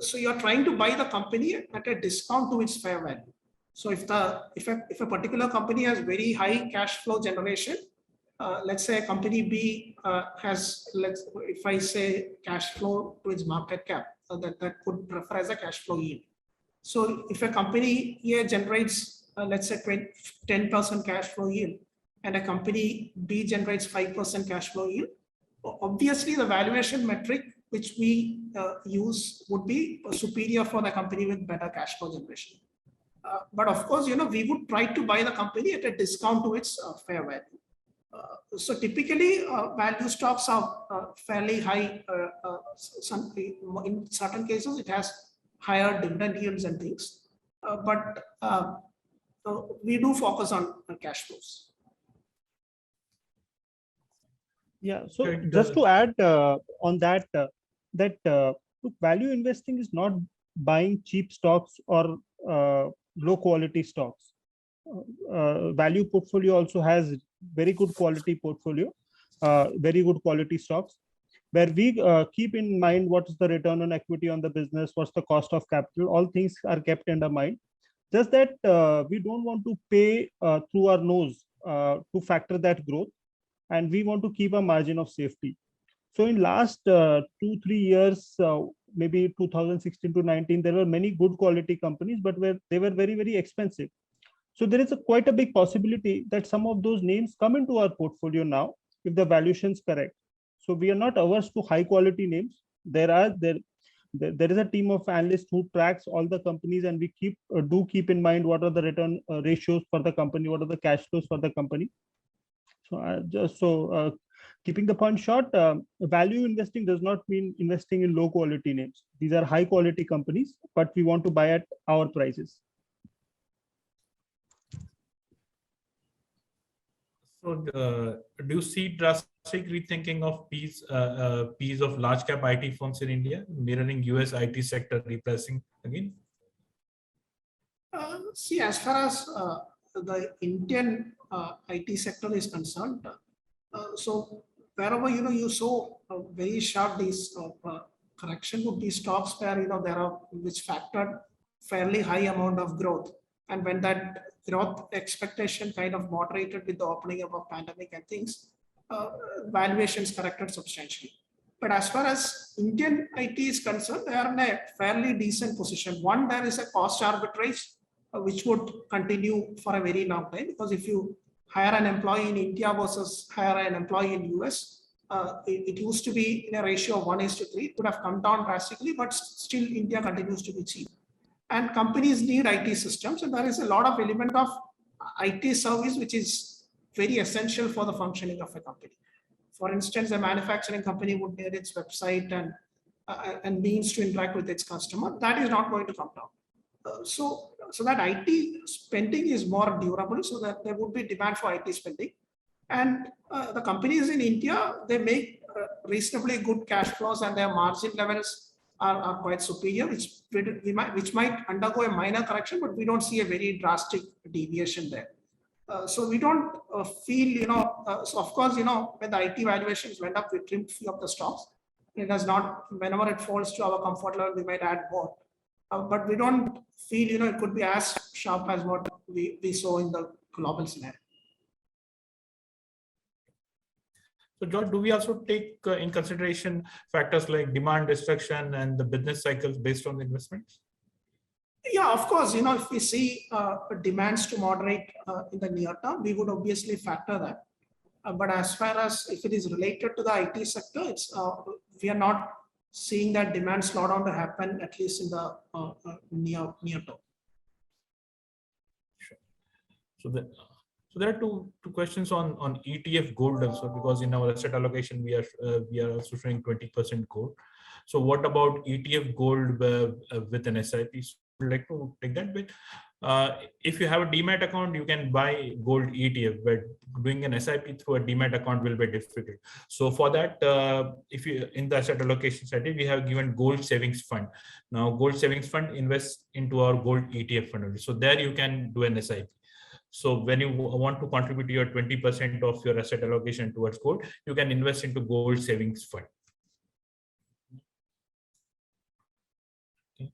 so you're trying to buy the company at a discount to its fair value. So if a particular company has very high cash flow generation, let's say a company B has, if I say cash flow to its market cap, that could refer as a cash flow yield. So if a company A generates, let's say 10% cash flow yield, and a company B generates 5% cash flow yield, obviously the valuation metric which we use would be superior for the company with better cash flow generation. But of course, we would try to buy the company at a discount to its fair value. So typically, value stocks are fairly high. In certain cases, it has higher dividend yields and things. But we do focus on cash flows. Yeah. So just to add on that, value investing is not buying cheap stocks or low quality stocks. Value portfolio also has very good quality portfolio, very good quality stocks, where we keep in mind what is the return on equity on the business, what's the cost of capital, all things are kept in the mind. Just that we don't want to pay through our nose to factor that growth, and we want to keep a margin of safety. So in last 2-3 years, maybe 2016 to 19, there were many good quality companies, but they were very, very expensive. So there is quite a big possibility that some of those names come into our portfolio now if the valuation is correct. So we are not averse to high quality names. There is a team of analysts who tracks all the companies, and we do keep in mind what are the return ratios for the company, what are the cash flows for the company. So keeping the point short, value investing does not mean investing in low quality names. These are high quality companies, but we want to buy at our prices. So, do you see drastic rethinking of P's of large cap IT firms in India, mirroring US IT sector repricing again? See, as far as the Indian IT sector is concerned, so wherever you saw a very sharp correction would be stocks where there are which factored fairly high amount of growth, and when that growth expectation kind of moderated with the opening up of pandemic and things, valuations corrected substantially. But as far as Indian IT is concerned, they are in a fairly decent position. One, there is a cost arbitrage which would continue for a very long time, because if you hire an employee in India versus hire an employee in US, it used to be in a ratio of 1:3. It would have come down drastically, but still India continues to be cheap. And companies need IT systems, and there is a lot of element of IT service which is very essential for the functioning of a company. For instance, a manufacturing company would need its website and means to interact with its customer. That is not going to come down. So that IT spending is more durable, so that there would be demand for IT spending. And the companies in India, they make reasonably good cash flows, and their margin levels are quite superior, which might undergo a minor correction, but we don't see a very drastic deviation there. So we don't feel, so of course, when the IT valuations went up, we trimmed few of the stocks. It does not, whenever it falls to our comfort level, we might add more. But we don't feel, it could be as sharp as what we saw in the global scenario. So, George, do we also take in consideration factors like demand destruction and the business cycles based on the investments? Yeah, of course. If we see demands to moderate in the near term, we would obviously factor that. But as far as if it is related to the IT sector, we are not seeing that demand slowdown to happen, at least in the near term. Sure. So there are two questions on ETF gold also, because in our asset allocation we are also showing 20% gold. So what about ETF gold with an SIP? So I'd like to take that bit. If you have a Demat account, you can buy gold ETF, but doing an SIP through a Demat account will be difficult. So for that, if you in the asset allocation strategy, we have given gold savings fund. Now gold savings fund invests into our gold ETF fund. So there you can do an SIP. So when you want to contribute your 20% of your asset allocation towards gold, you can invest into gold savings fund. Okay.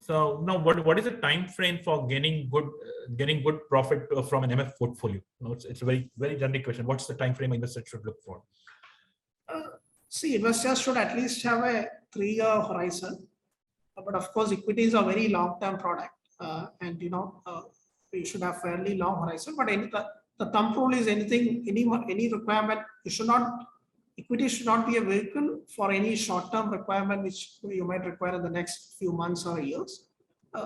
So now, what is the time frame for getting good profit from an MF portfolio? It's a very generic question. What's the time frame investors should look for? See, investors should at least have a 3-year horizon. But of course, equities are very long-term product, and we should have fairly long horizon. But the thumb rule is any requirement equity should not be a vehicle for any short-term requirement which you might require in the next few months or years.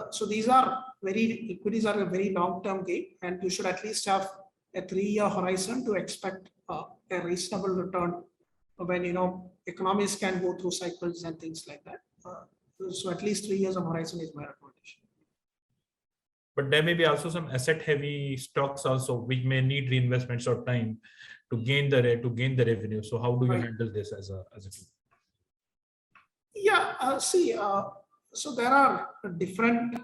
So equities are a very long-term game, and you should at least have a 3-year horizon to expect a reasonable return when economies can go through cycles and things like that. So at least 3 years of horizon is my recommendation. But there may be also some asset-heavy stocks also, which may need reinvestments or time to gain the revenue. So how do you handle this as a group? Yeah, so there are different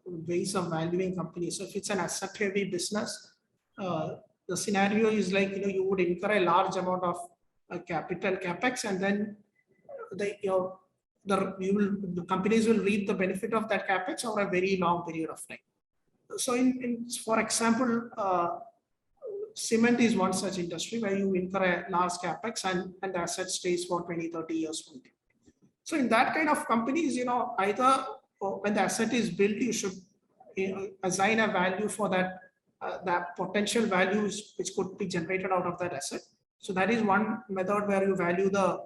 ways of valuing companies. So if it's an asset-heavy business, the scenario is like you would incur a large amount of capital capex, and then the companies will reap the benefit of that capex over a very long period of time. So for example, cement is one such industry where you incur a large capex and the asset stays for 20-30 years. So in that kind of companies, either when the asset is built, you should assign a value for that potential values which could be generated out of that asset. So that is one method where you value the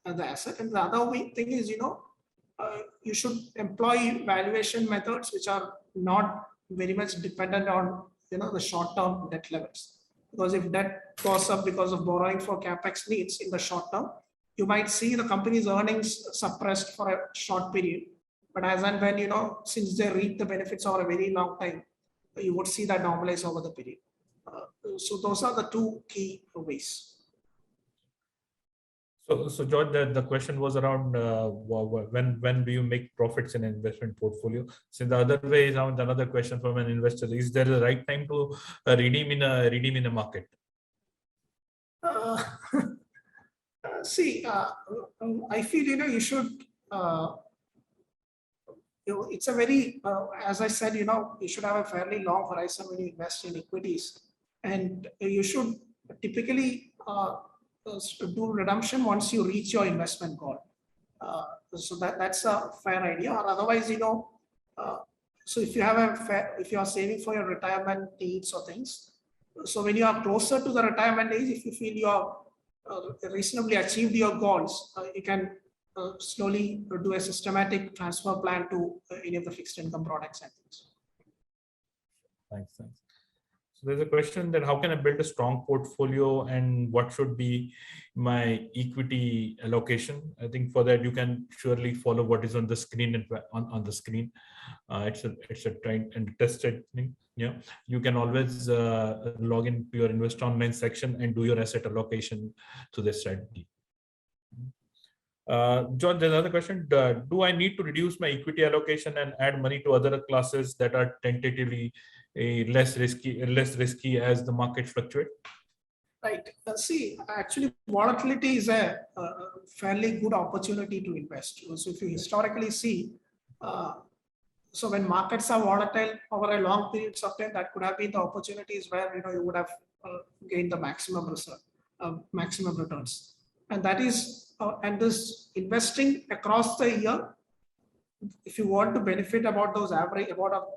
asset. And the other thing is, you should employ valuation methods which are not very much dependent on the short-term debt levels. Because if debt goes up because of borrowing for capex needs in the short term, you might see the company's earnings suppressed for a short period. But as and when, since they reap the benefits over a very long time, you would see that normalize over the period. So those are the two key ways. So George, the question was around when do you make profits in an investment portfolio? So the other way is around, another question from an investor: is there the right time to redeem in a market? See, I feel you should. It's a very, as I said, you should have a fairly long horizon when you invest in equities, and you should typically do redemption once you reach your investment goal. So that's a fair idea. Or otherwise, so if you have if you are saving for your retirement needs or things, so when you are closer to the retirement age, if you feel you are reasonably achieved your goals, you can slowly do a systematic transfer plan to any of the fixed income products and things. Thanks. So there's a question that how can I build a strong portfolio and what should be my equity allocation? I think for that you can surely follow what is on the screen and on the screen. It's a try and tested thing. Yeah, you can always log into your Invest Online section and do your asset allocation to this strategy. John, there's another question. Do I need to reduce my equity allocation and add money to other classes that are tentatively less risky as the market fluctuate? Right. See, actually, volatility is a fairly good opportunity to invest. So if you historically see, so when markets are volatile over a long periods of time, that could have been the opportunities where you would have gained the maximum returns, and that is and this investing across the year. If you want to benefit about the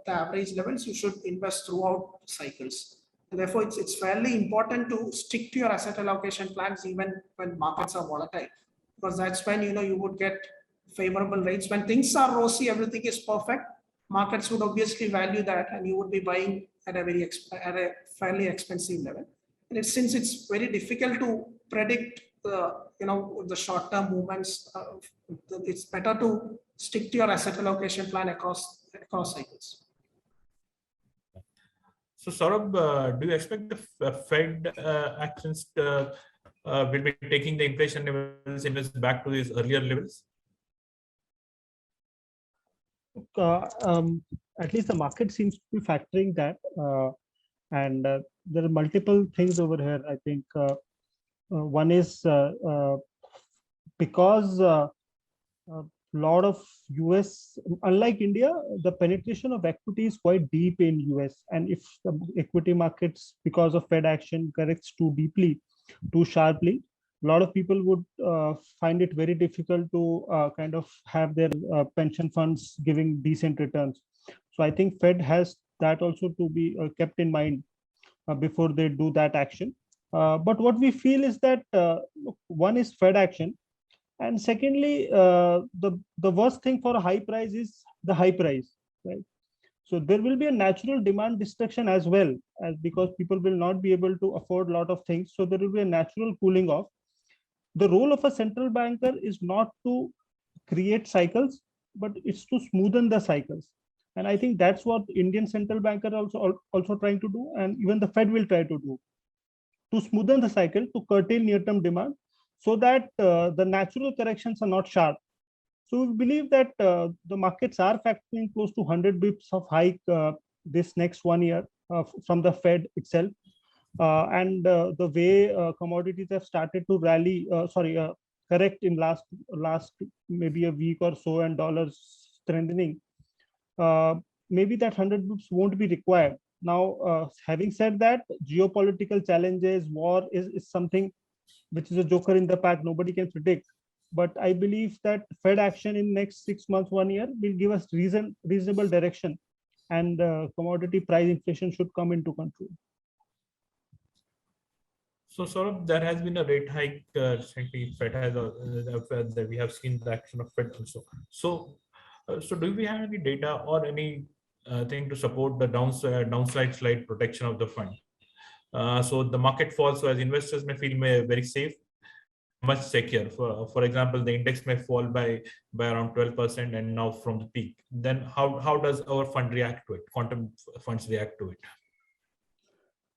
average levels, you should invest throughout cycles. And therefore, it's fairly important to stick to your asset allocation plans even when markets are volatile, because that's when you would get favorable rates. When things are rosy, everything is perfect. Markets would obviously value that, and you would be buying at a fairly expensive level. And since it's very difficult to predict the short-term movements, it's better to stick to your asset allocation plan across cycles. So Saurabh, do you expect the Fed actions will be taking the inflation levels back to these earlier levels? At least the market seems to be factoring that, and there are multiple things over here. I think one is because a lot of US, unlike India, the penetration of equity is quite deep in US, and if the equity markets, because of Fed action, corrects too deeply, too sharply, a lot of people would find it very difficult to kind of have their pension funds giving decent returns. So I think Fed has that also to be kept in mind before they do that action. But what we feel is that one is Fed action, and secondly, the worst thing for a high price is the high price, right? So there will be a natural demand destruction as well, as because people will not be able to afford a lot of things. So there will be a natural cooling off. The role of a central banker is not to create cycles, but it's to smoothen the cycles. And I think that's what Indian central banker also trying to do, and even the Fed will try to do, to smoothen the cycle, to curtail near-term demand, so that the natural corrections are not sharp. So we believe that the markets are factoring close to 100 bips of hike this next 1 year from the Fed itself. And the way commodities have started to rally, correct in last maybe a week or so, and dollars strengthening, maybe that 100 bips won't be required. Now, having said that, geopolitical challenges, war is something which is a joker in the pack. Nobody can predict. But I believe that Fed action in next 6 months, 1 year will give us reasonable direction, and commodity price inflation should come into control. So Saurabh, there has been a rate hike recently. Fed has that we have seen the action of Fed also. So do we have any data or any thing to support the downside slide protection of the fund? So the market falls, so as investors may feel very safe, much secure. For example, the index may fall by around 12% and now from the peak. Then how does our fund react to it? Quantum funds react to it?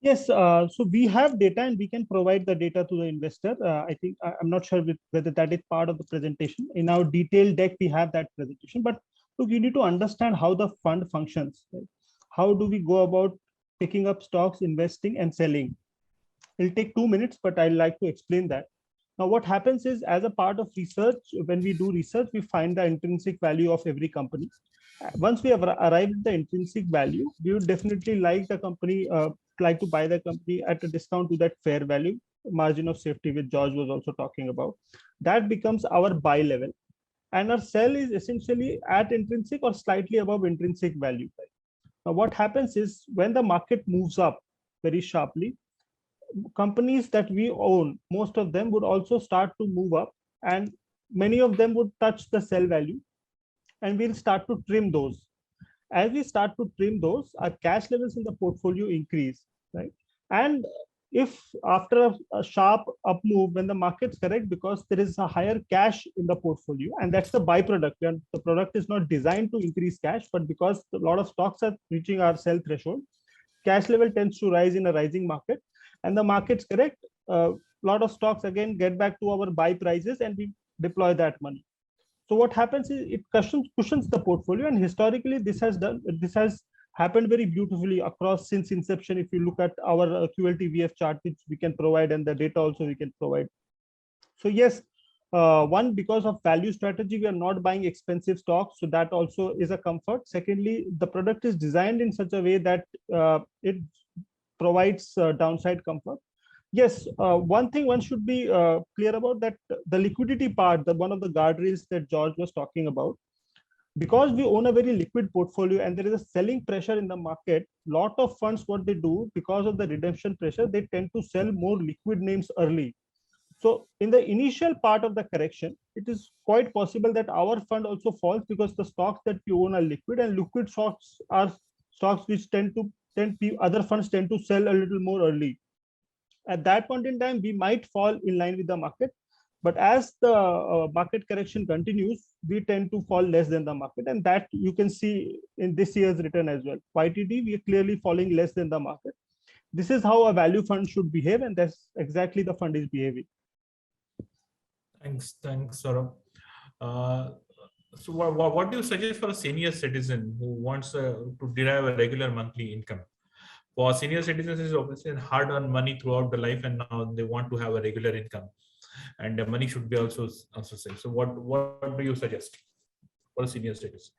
Yes, so we have data and we can provide the data to the investor. I think I'm not sure whether that is part of the presentation. In our detailed deck, we have that presentation. But look, you need to understand how the fund functions. Right? How do we go about picking up stocks, investing, and selling? It'll take 2 minutes, but I'd like to explain that. Now, what happens is, as a part of research, when we do research, we find the intrinsic value of every company. Once we have arrived at the intrinsic value, we would definitely like the company, like to buy the company at a discount to that fair value, margin of safety, which George was also talking about. That becomes our buy level. And our sell is essentially at intrinsic or slightly above intrinsic value. Now, what happens is when the market moves up very sharply, companies that we own, most of them would also start to move up, and many of them would touch the sell value, and we'll start to trim those. As we start to trim those, our cash levels in the portfolio increase, right? And if after a sharp up move, when the market's correct, because there is a higher cash in the portfolio, and that's the byproduct, and the product is not designed to increase cash, but because a lot of stocks are reaching our sell threshold, cash level tends to rise in a rising market, and the market's correct, a lot of stocks again get back to our buy prices and we deploy that money. So what happens is it cushions the portfolio, and historically this has happened very beautifully across since inception. If you look at our QLTVF chart, which we can provide, and the data also we can provide. So yes, one, because of value strategy, we are not buying expensive stocks, so that also is a comfort. Secondly, the product is designed in such a way that it provides downside comfort. Yes, one thing one should be clear about, that the liquidity part, one of the guardrails that George was talking about, because we own a very liquid portfolio and there is a selling pressure in the market, lot of funds, what they do, because of the redemption pressure, they tend to sell more liquid names early. So in the initial part of the correction, it is quite possible that our fund also falls, because the stocks that we own are liquid, and liquid stocks are stocks which other funds tend to sell a little more early. At that point in time, we might fall in line with the market. But as the market correction continues, we tend to fall less than the market. And that you can see in this year's return as well. YTD, we are clearly falling less than the market. This is how a value fund should behave, and that's exactly the fund is behaving. Thanks, Saurabh. So what do you suggest for a senior citizen who wants to derive a regular monthly income? For senior citizens, is obviously hard-earned money throughout the life, and now they want to have a regular income, and the money should be also saved. So what do you suggest for a senior citizen?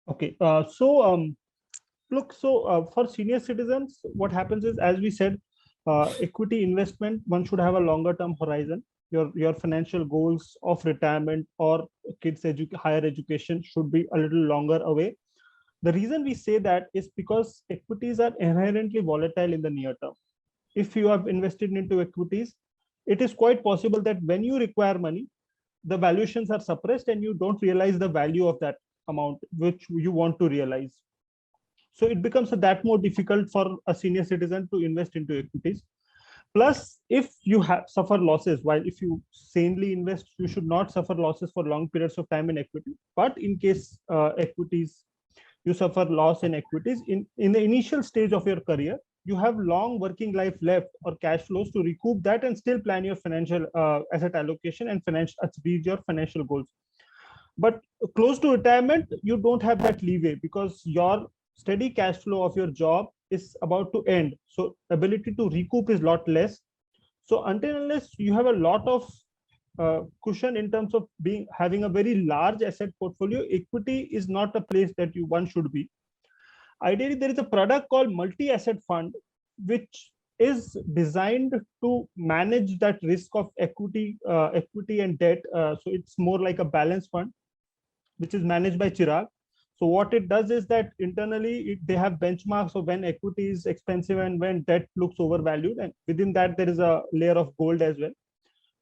Okay, look, for senior citizens, what happens is, as we said, equity investment, one should have a longer term horizon. Your financial goals of retirement or kids higher education should be a little longer away. The reason we say that is because equities are inherently volatile in the near term. If you have invested into equities, it is quite possible that when you require money, the valuations are suppressed and you don't realize the value of that amount which you want to realize. So it becomes that more difficult for a senior citizen to invest into equities. Plus, if you suffer losses, while if you sanely invest, you should not suffer losses for long periods of time in equity. But in case equities, you suffer loss in equities, in the initial stage of your career, you have long working life left or cash flows to recoup that and still plan your financial asset allocation and reach your financial goals. But close to retirement, you don't have that leeway, because your steady cash flow of your job is about to end. So ability to recoup is a lot less. So until unless you have a lot of cushion in terms of having a very large asset portfolio, equity is not a place that one should be. Ideally, there is a product called multi-asset fund, which is designed to manage that risk of equity and debt. So it's more like a balance fund, which is managed by Chirag. So what it does is that internally they have benchmarks of when equity is expensive and when debt looks overvalued, and within that there is a layer of gold as well.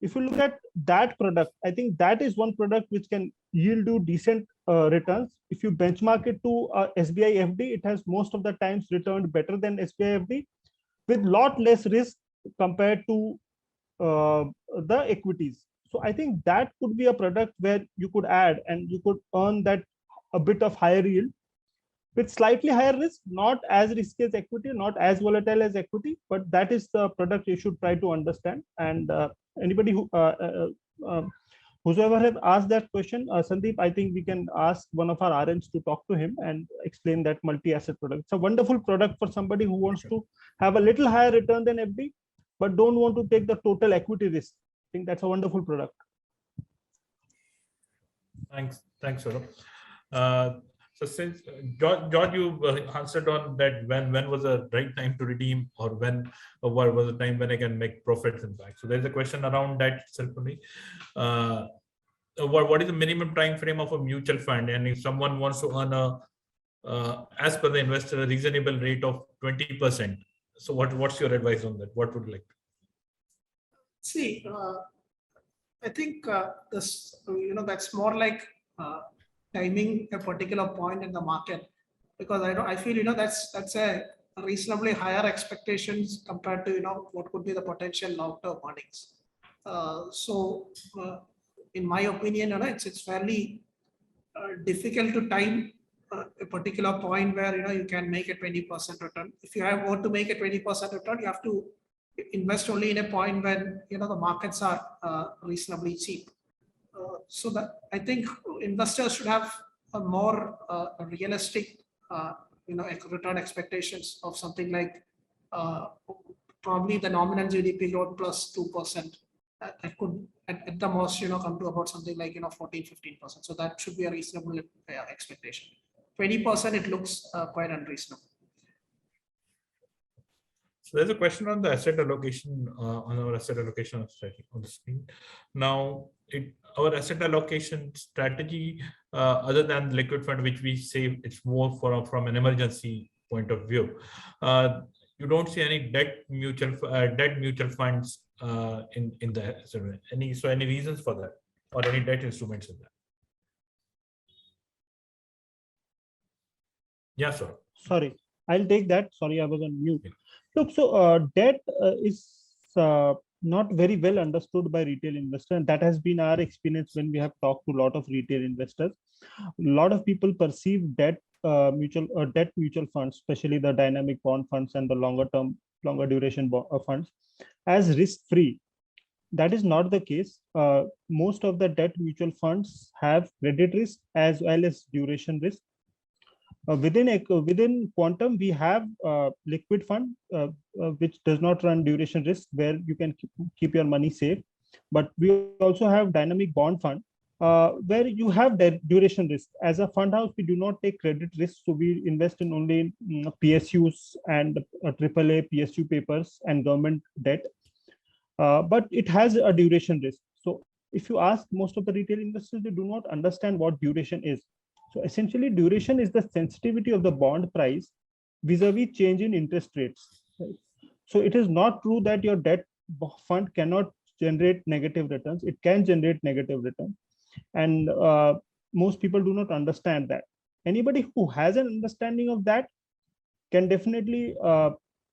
If you look at that product, I think that is one product which can yield you decent returns. If you benchmark it to SBI FD, it has most of the times returned better than SBI FD, with lot less risk compared to the equities. So I think that could be a product where you could add and you could earn that a bit of higher yield with slightly higher risk, not as risky as equity, not as volatile as equity, but that is the product you should try to understand. And anybody who whosoever has asked that question, Sandeep, I think we can ask one of our RNs to talk to him and explain that multi-asset product. It's a wonderful product for somebody who wants to have a little higher return than FD, but don't want to take the total equity risk. I think that's a wonderful product. Thanks, Saurabh. So since George, you answered on that when was the right time to redeem, or what was the time when I can make profits in fact. So there's a question around that itself for me. What is the minimum time frame of a mutual fund, and if someone wants to earn as per the investor, a reasonable rate of 20%? So what's your advice on that? What would you like? See, I think this, that's more like timing a particular point in the market, because I feel, that's a reasonably higher expectations compared to, what could be the potential long-term earnings. In my opinion, it's fairly difficult to time a particular point where, you can make a 20% return. If you want to make a 20% return, you have to invest only in a point when, the markets are reasonably cheap. So that I think investors should have a more realistic, return expectations of something like probably the nominal GDP growth plus 2%. That could at the most, come to about something like 14-15%. So that should be a reasonable expectation. 20%, it looks quite unreasonable. So there's a question on the asset allocation, on our asset allocation strategy on the screen. Now, our asset allocation strategy, other than liquid fund, which we say it's more from an emergency point of view, you don't see any debt mutual funds in the any reasons for that, or any debt instruments in that? Yeah, sir. Sorry, I'll take that. Sorry, I was on mute. Look, so debt is not very well understood by retail investors, and that has been our experience when we have talked to a lot of retail investors. A lot of people perceive debt mutual funds, especially the dynamic bond funds and the longer duration funds, as risk-free. That is not the case. Most of the debt mutual funds have credit risk as well as duration risk. Within Quantum, we have liquid fund, which does not run duration risk, where you can keep your money safe. But we also have dynamic bond fund, where you have duration risk. As a fund house, we do not take credit risk, so we invest in only PSUs and AAA PSU papers and government debt. But it has a duration risk. So if you ask most of the retail investors, they do not understand what duration is. So essentially, duration is the sensitivity of the bond price vis-a-vis change in interest rates. Right? So it is not true that your debt fund cannot generate negative returns. It can generate negative returns. And most people do not understand that. Anybody who has an understanding of that can definitely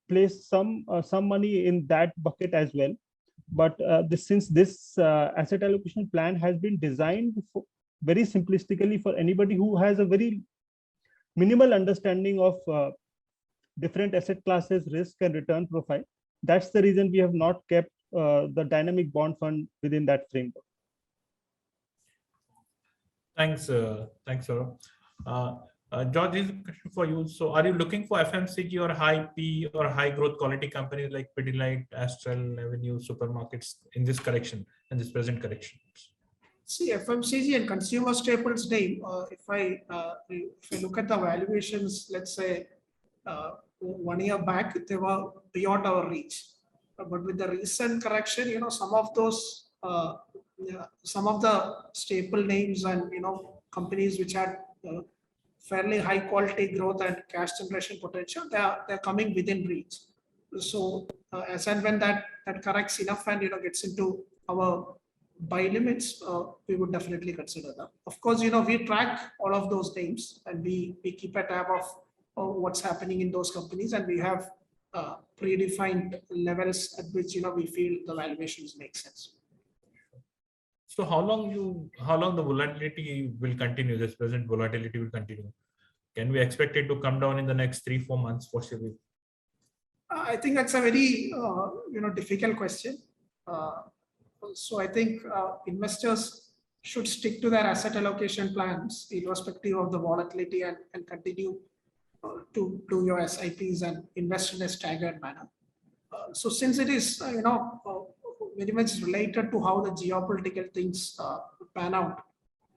place some money in that bucket as well. But since this asset allocation plan has been designed very simplistically for anybody who has a very minimal understanding of different asset classes, risk and return profile, that's the reason we have not kept the dynamic bond fund within that framework. Thanks, Saurabh. George, this is a question for you. So are you looking for FMCG or high P or high growth quality companies like Pidilite, Astral, Avenue, supermarkets in this correction, in this present correction? See, FMCG and consumer staples name, if I look at the valuations, let's say 1 year back, they were beyond our reach. But with the recent correction, some of those, some of the staple names and, companies which had fairly high quality growth and cash generation potential, they're coming within reach. So as and when that corrects enough and, gets into our buy limits, we would definitely consider that. Of course, we track all of those names and we keep a tab of what's happening in those companies, and we have predefined levels at which we feel the valuations make sense. So how long the volatility will continue? This present volatility will continue. Can we expect it to come down in the next 3-4 months possibly? I think that's a very difficult question. So I think investors should stick to their asset allocation plans irrespective of the volatility and continue to do your SIPs and invest in a staggered manner. So since it is very much related to how the geopolitical things pan out,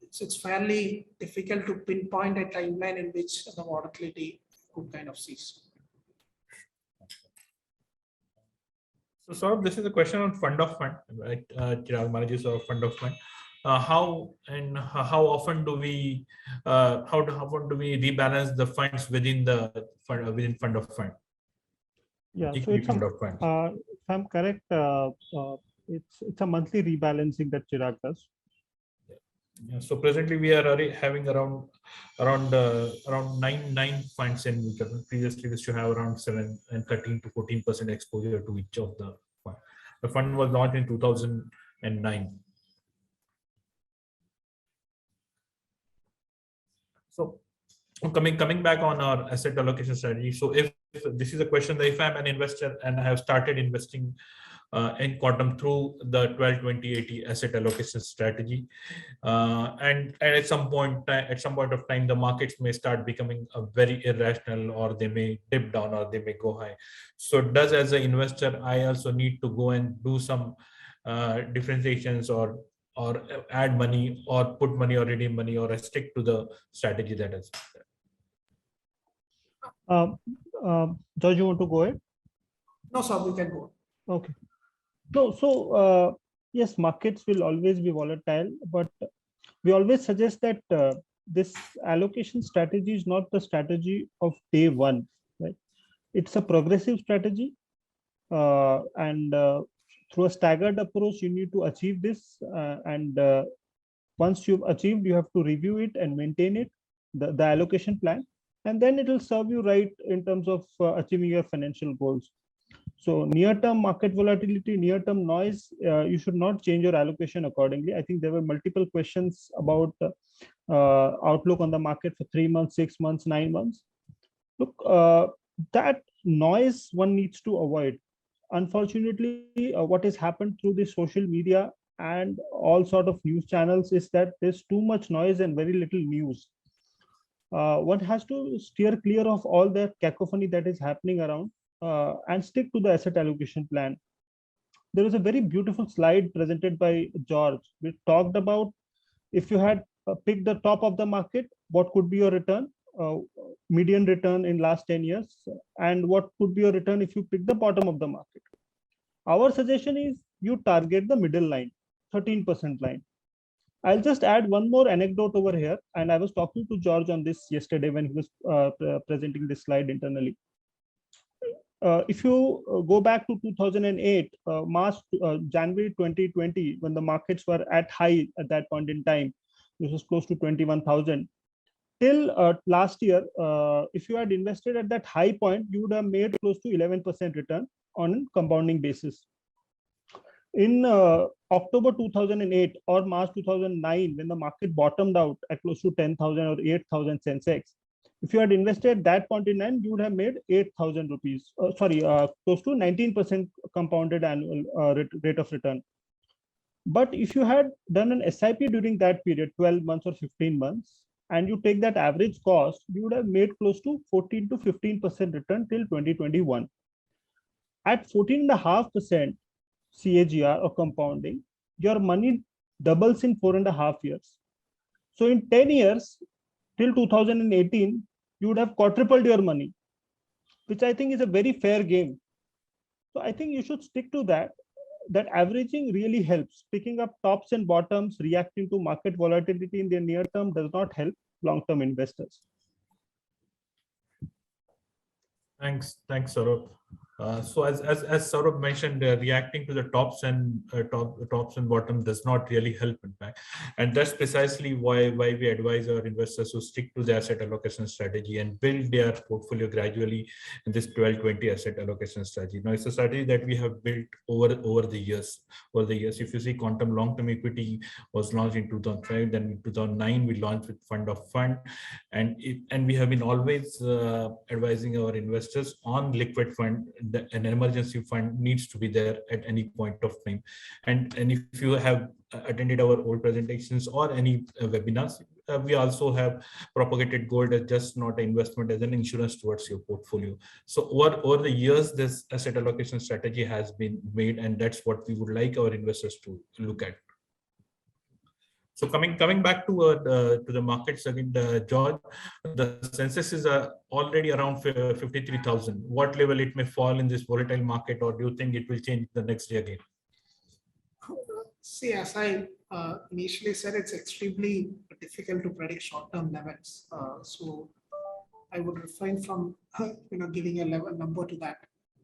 it's fairly difficult to pinpoint a timeline in which the volatility could kind of cease. So Saurabh, this is a question on fund of fund, right? Chirag manages our fund of fund. How often do we rebalance the funds within the fund within fund of fund? Yeah, so it's fund of funds. if I'm correct, it's a monthly rebalancing that Chirag does. Yeah, so presently we are already having around nine funds in mutual fund. Previously, we used to have around 7 and 13 to 14% exposure to each of the fund. The fund was launched in 2009. So coming back on our asset allocation strategy. So if this is a question that if I'm an investor and I have started investing in quantum through the 12-20-80 asset allocation strategy, and at some point of time the markets may start becoming very irrational, or they may dip down, or they may go high. So does, as an investor, I also need to go and do some differentiations or add money or put money or redeem money, or I stick to the strategy that is there? George, you want to go ahead? No, sir, we can go. Okay. No, so yes, markets will always be volatile, but we always suggest that this allocation strategy is not the strategy of day one, right? It's a progressive strategy, and through a staggered approach, you need to achieve this. And once you've achieved, you have to review it and maintain it, the allocation plan, and then it will serve you right in terms of achieving your financial goals. So near-term market volatility, near-term noise, you should not change your allocation accordingly. I think there were multiple questions about outlook on the market for 3 months, 6 months, 9 months. Look, that noise one needs to avoid. Unfortunately, what has happened through the social media and all sort of news channels is that there's too much noise and very little news. One has to steer clear of all that cacophony that is happening around. And stick to the asset allocation plan. There was a very beautiful slide presented by George, which talked about if you had picked the top of the market, what could be your return, median return in last 10 years, and what could be your return if you pick the bottom of the market. Our suggestion is you target the middle line, 13% line. I'll just add one more anecdote over here, and I was talking to George on this yesterday when he was presenting this slide internally. If you go back to 2008, January 2020, when the markets were at high at that point in time, this was close to 21,000. Till last year, if you had invested at that high point, you would have made close to 11% return on a compounding basis. In October 2008 or March 2009, when the market bottomed out at close to 10,000 or 8,000 Sensex, if you had invested at that point in time, you would have made 8,000 rupees, close to 19% compounded annual rate of return. But if you had done an SIP during that period, 12 months or 15 months, and you take that average cost, you would have made close to 14 to 15% return till 2021. At 14.5% CAGR or compounding, your money doubles in 4.5 years. So in 10 years, till 2018, you would have quadrupled your money, which I think is a very fair game. So I think you should stick to that. That averaging really helps. Picking up tops and bottoms, reacting to market volatility in the near term does not help long-term investors. Thanks, Saurabh. So as Saurabh mentioned, reacting to the tops and tops and bottom does not really help, in fact, and that's precisely why we advise our investors to stick to the asset allocation strategy and build their portfolio gradually in this 12-20 asset allocation strategy. Now, it's a strategy that we have built over the years. If you see, quantum long-term equity was launched in 2005, then in 2009 we launched with fund of fund, and we have been always advising our investors on liquid fund. An emergency fund needs to be there at any point of time, and if you have attended our old presentations or any webinars, we also have propagated gold as just not an investment, as an insurance towards your portfolio. So over the years, this asset allocation strategy has been made, and that's what we would like our investors to look at. So coming back to the markets again, George, the Sensex is already around 53,000. What level it may fall in this volatile market, or do you think it will change the next day again? See, as I initially said, it's extremely difficult to predict short-term levels. So I would refrain from giving a level number to that.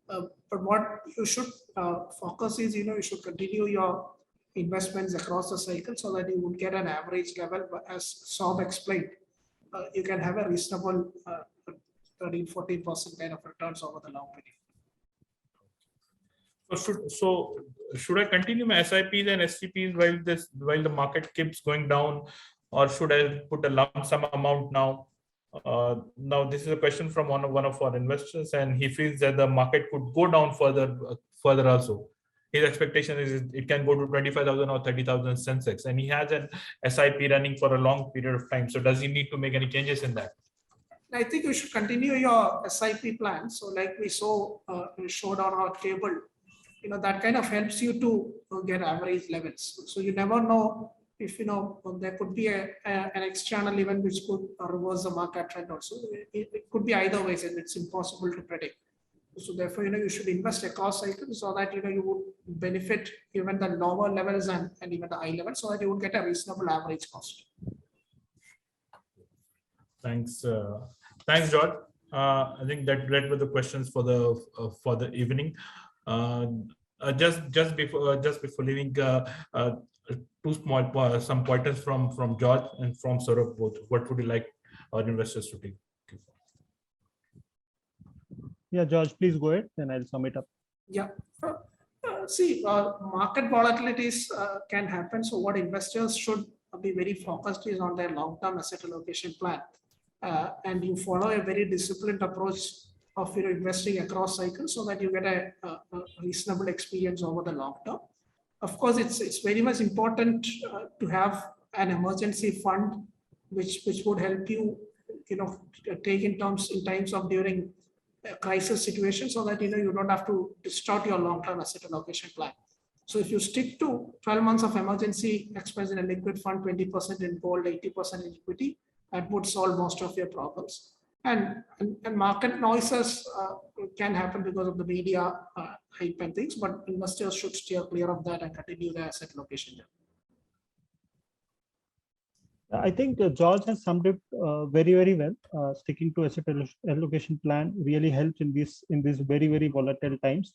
But what you should focus is, you should continue your investments across the cycle so that you would get an average level. But as Sorbh explained, you can have a reasonable 13-14% kind of returns over the long period. So should I continue my SIPs and STPs while the market keeps going down, or should I put a lump sum amount now? Now this is a question from one of our investors, and he feels that the market could go down further also. His expectation is it can go to 25,000 or 30,000 Sensex, and he has an SIP running for a long period of time. So does he need to make any changes in that? I think you should continue your SIP plan. So like we showed on our table, that kind of helps you to get average levels. So you never know if there could be an external event which could reverse the market trend also. It could be either ways, and it's impossible to predict. So therefore, you should invest across cycles so that you would benefit even the lower levels and even the high levels, so that you would get a reasonable average cost. Thanks, George. I think that were the questions for the evening. Just before leaving, some pointers from George and from Saurabh both. What would you like our investors to take? Yeah, George, please go ahead, then I'll sum it up. Yeah. See, market volatilities can happen. So what investors should be very focused is on their long-term asset allocation plan. And you follow a very disciplined approach of investing across cycles so that you get a reasonable experience over the long term. Of course, it's very much important to have an emergency fund which would help you take in times of during crisis situation, so that you don't have to distort your long-term asset allocation plan. So if you stick to 12 months of emergency expense in a liquid fund, 20% in gold, 80% in equity, that would solve most of your problems. And market noises can happen because of the media hype and things, but investors should steer clear of that and continue their asset allocation. I think George has summed it very, very well. Sticking to asset allocation plan really helps in these very, very volatile times.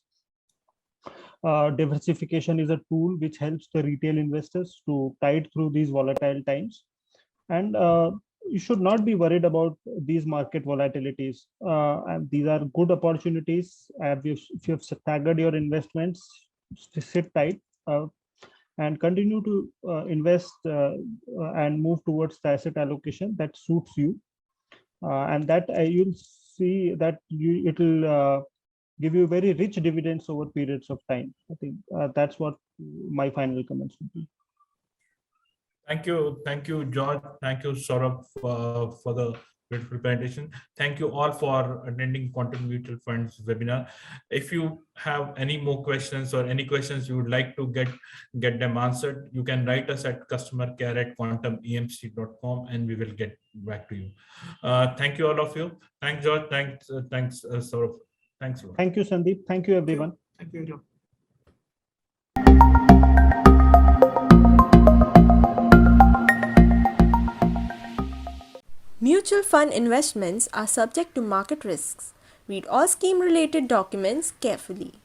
Diversification is a tool which helps the retail investors to tide through these volatile times. And you should not be worried about these market volatilities. And these are good opportunities. If you have staggered your investments, sit tight. And continue to invest and move towards the asset allocation that suits you, and that you'll see that it will give you very rich dividends over periods of time. I think that's what my final comments would be. Thank you, George. Thank you, Saurabh, for the beautiful presentation. Thank you all for attending Quantum Mutual Fund's webinar. If you have any more questions or any questions you would like to get them answered, you can write us at customercare@quantumemc.com and we will get back to you. Thank you all of you. Thanks, George. Thanks, Saurabh. Thanks a lot. Thank you, Sandeep. Thank you, everyone. Thank you, John. Mutual fund investments are subject to market risks. Read all scheme related documents carefully.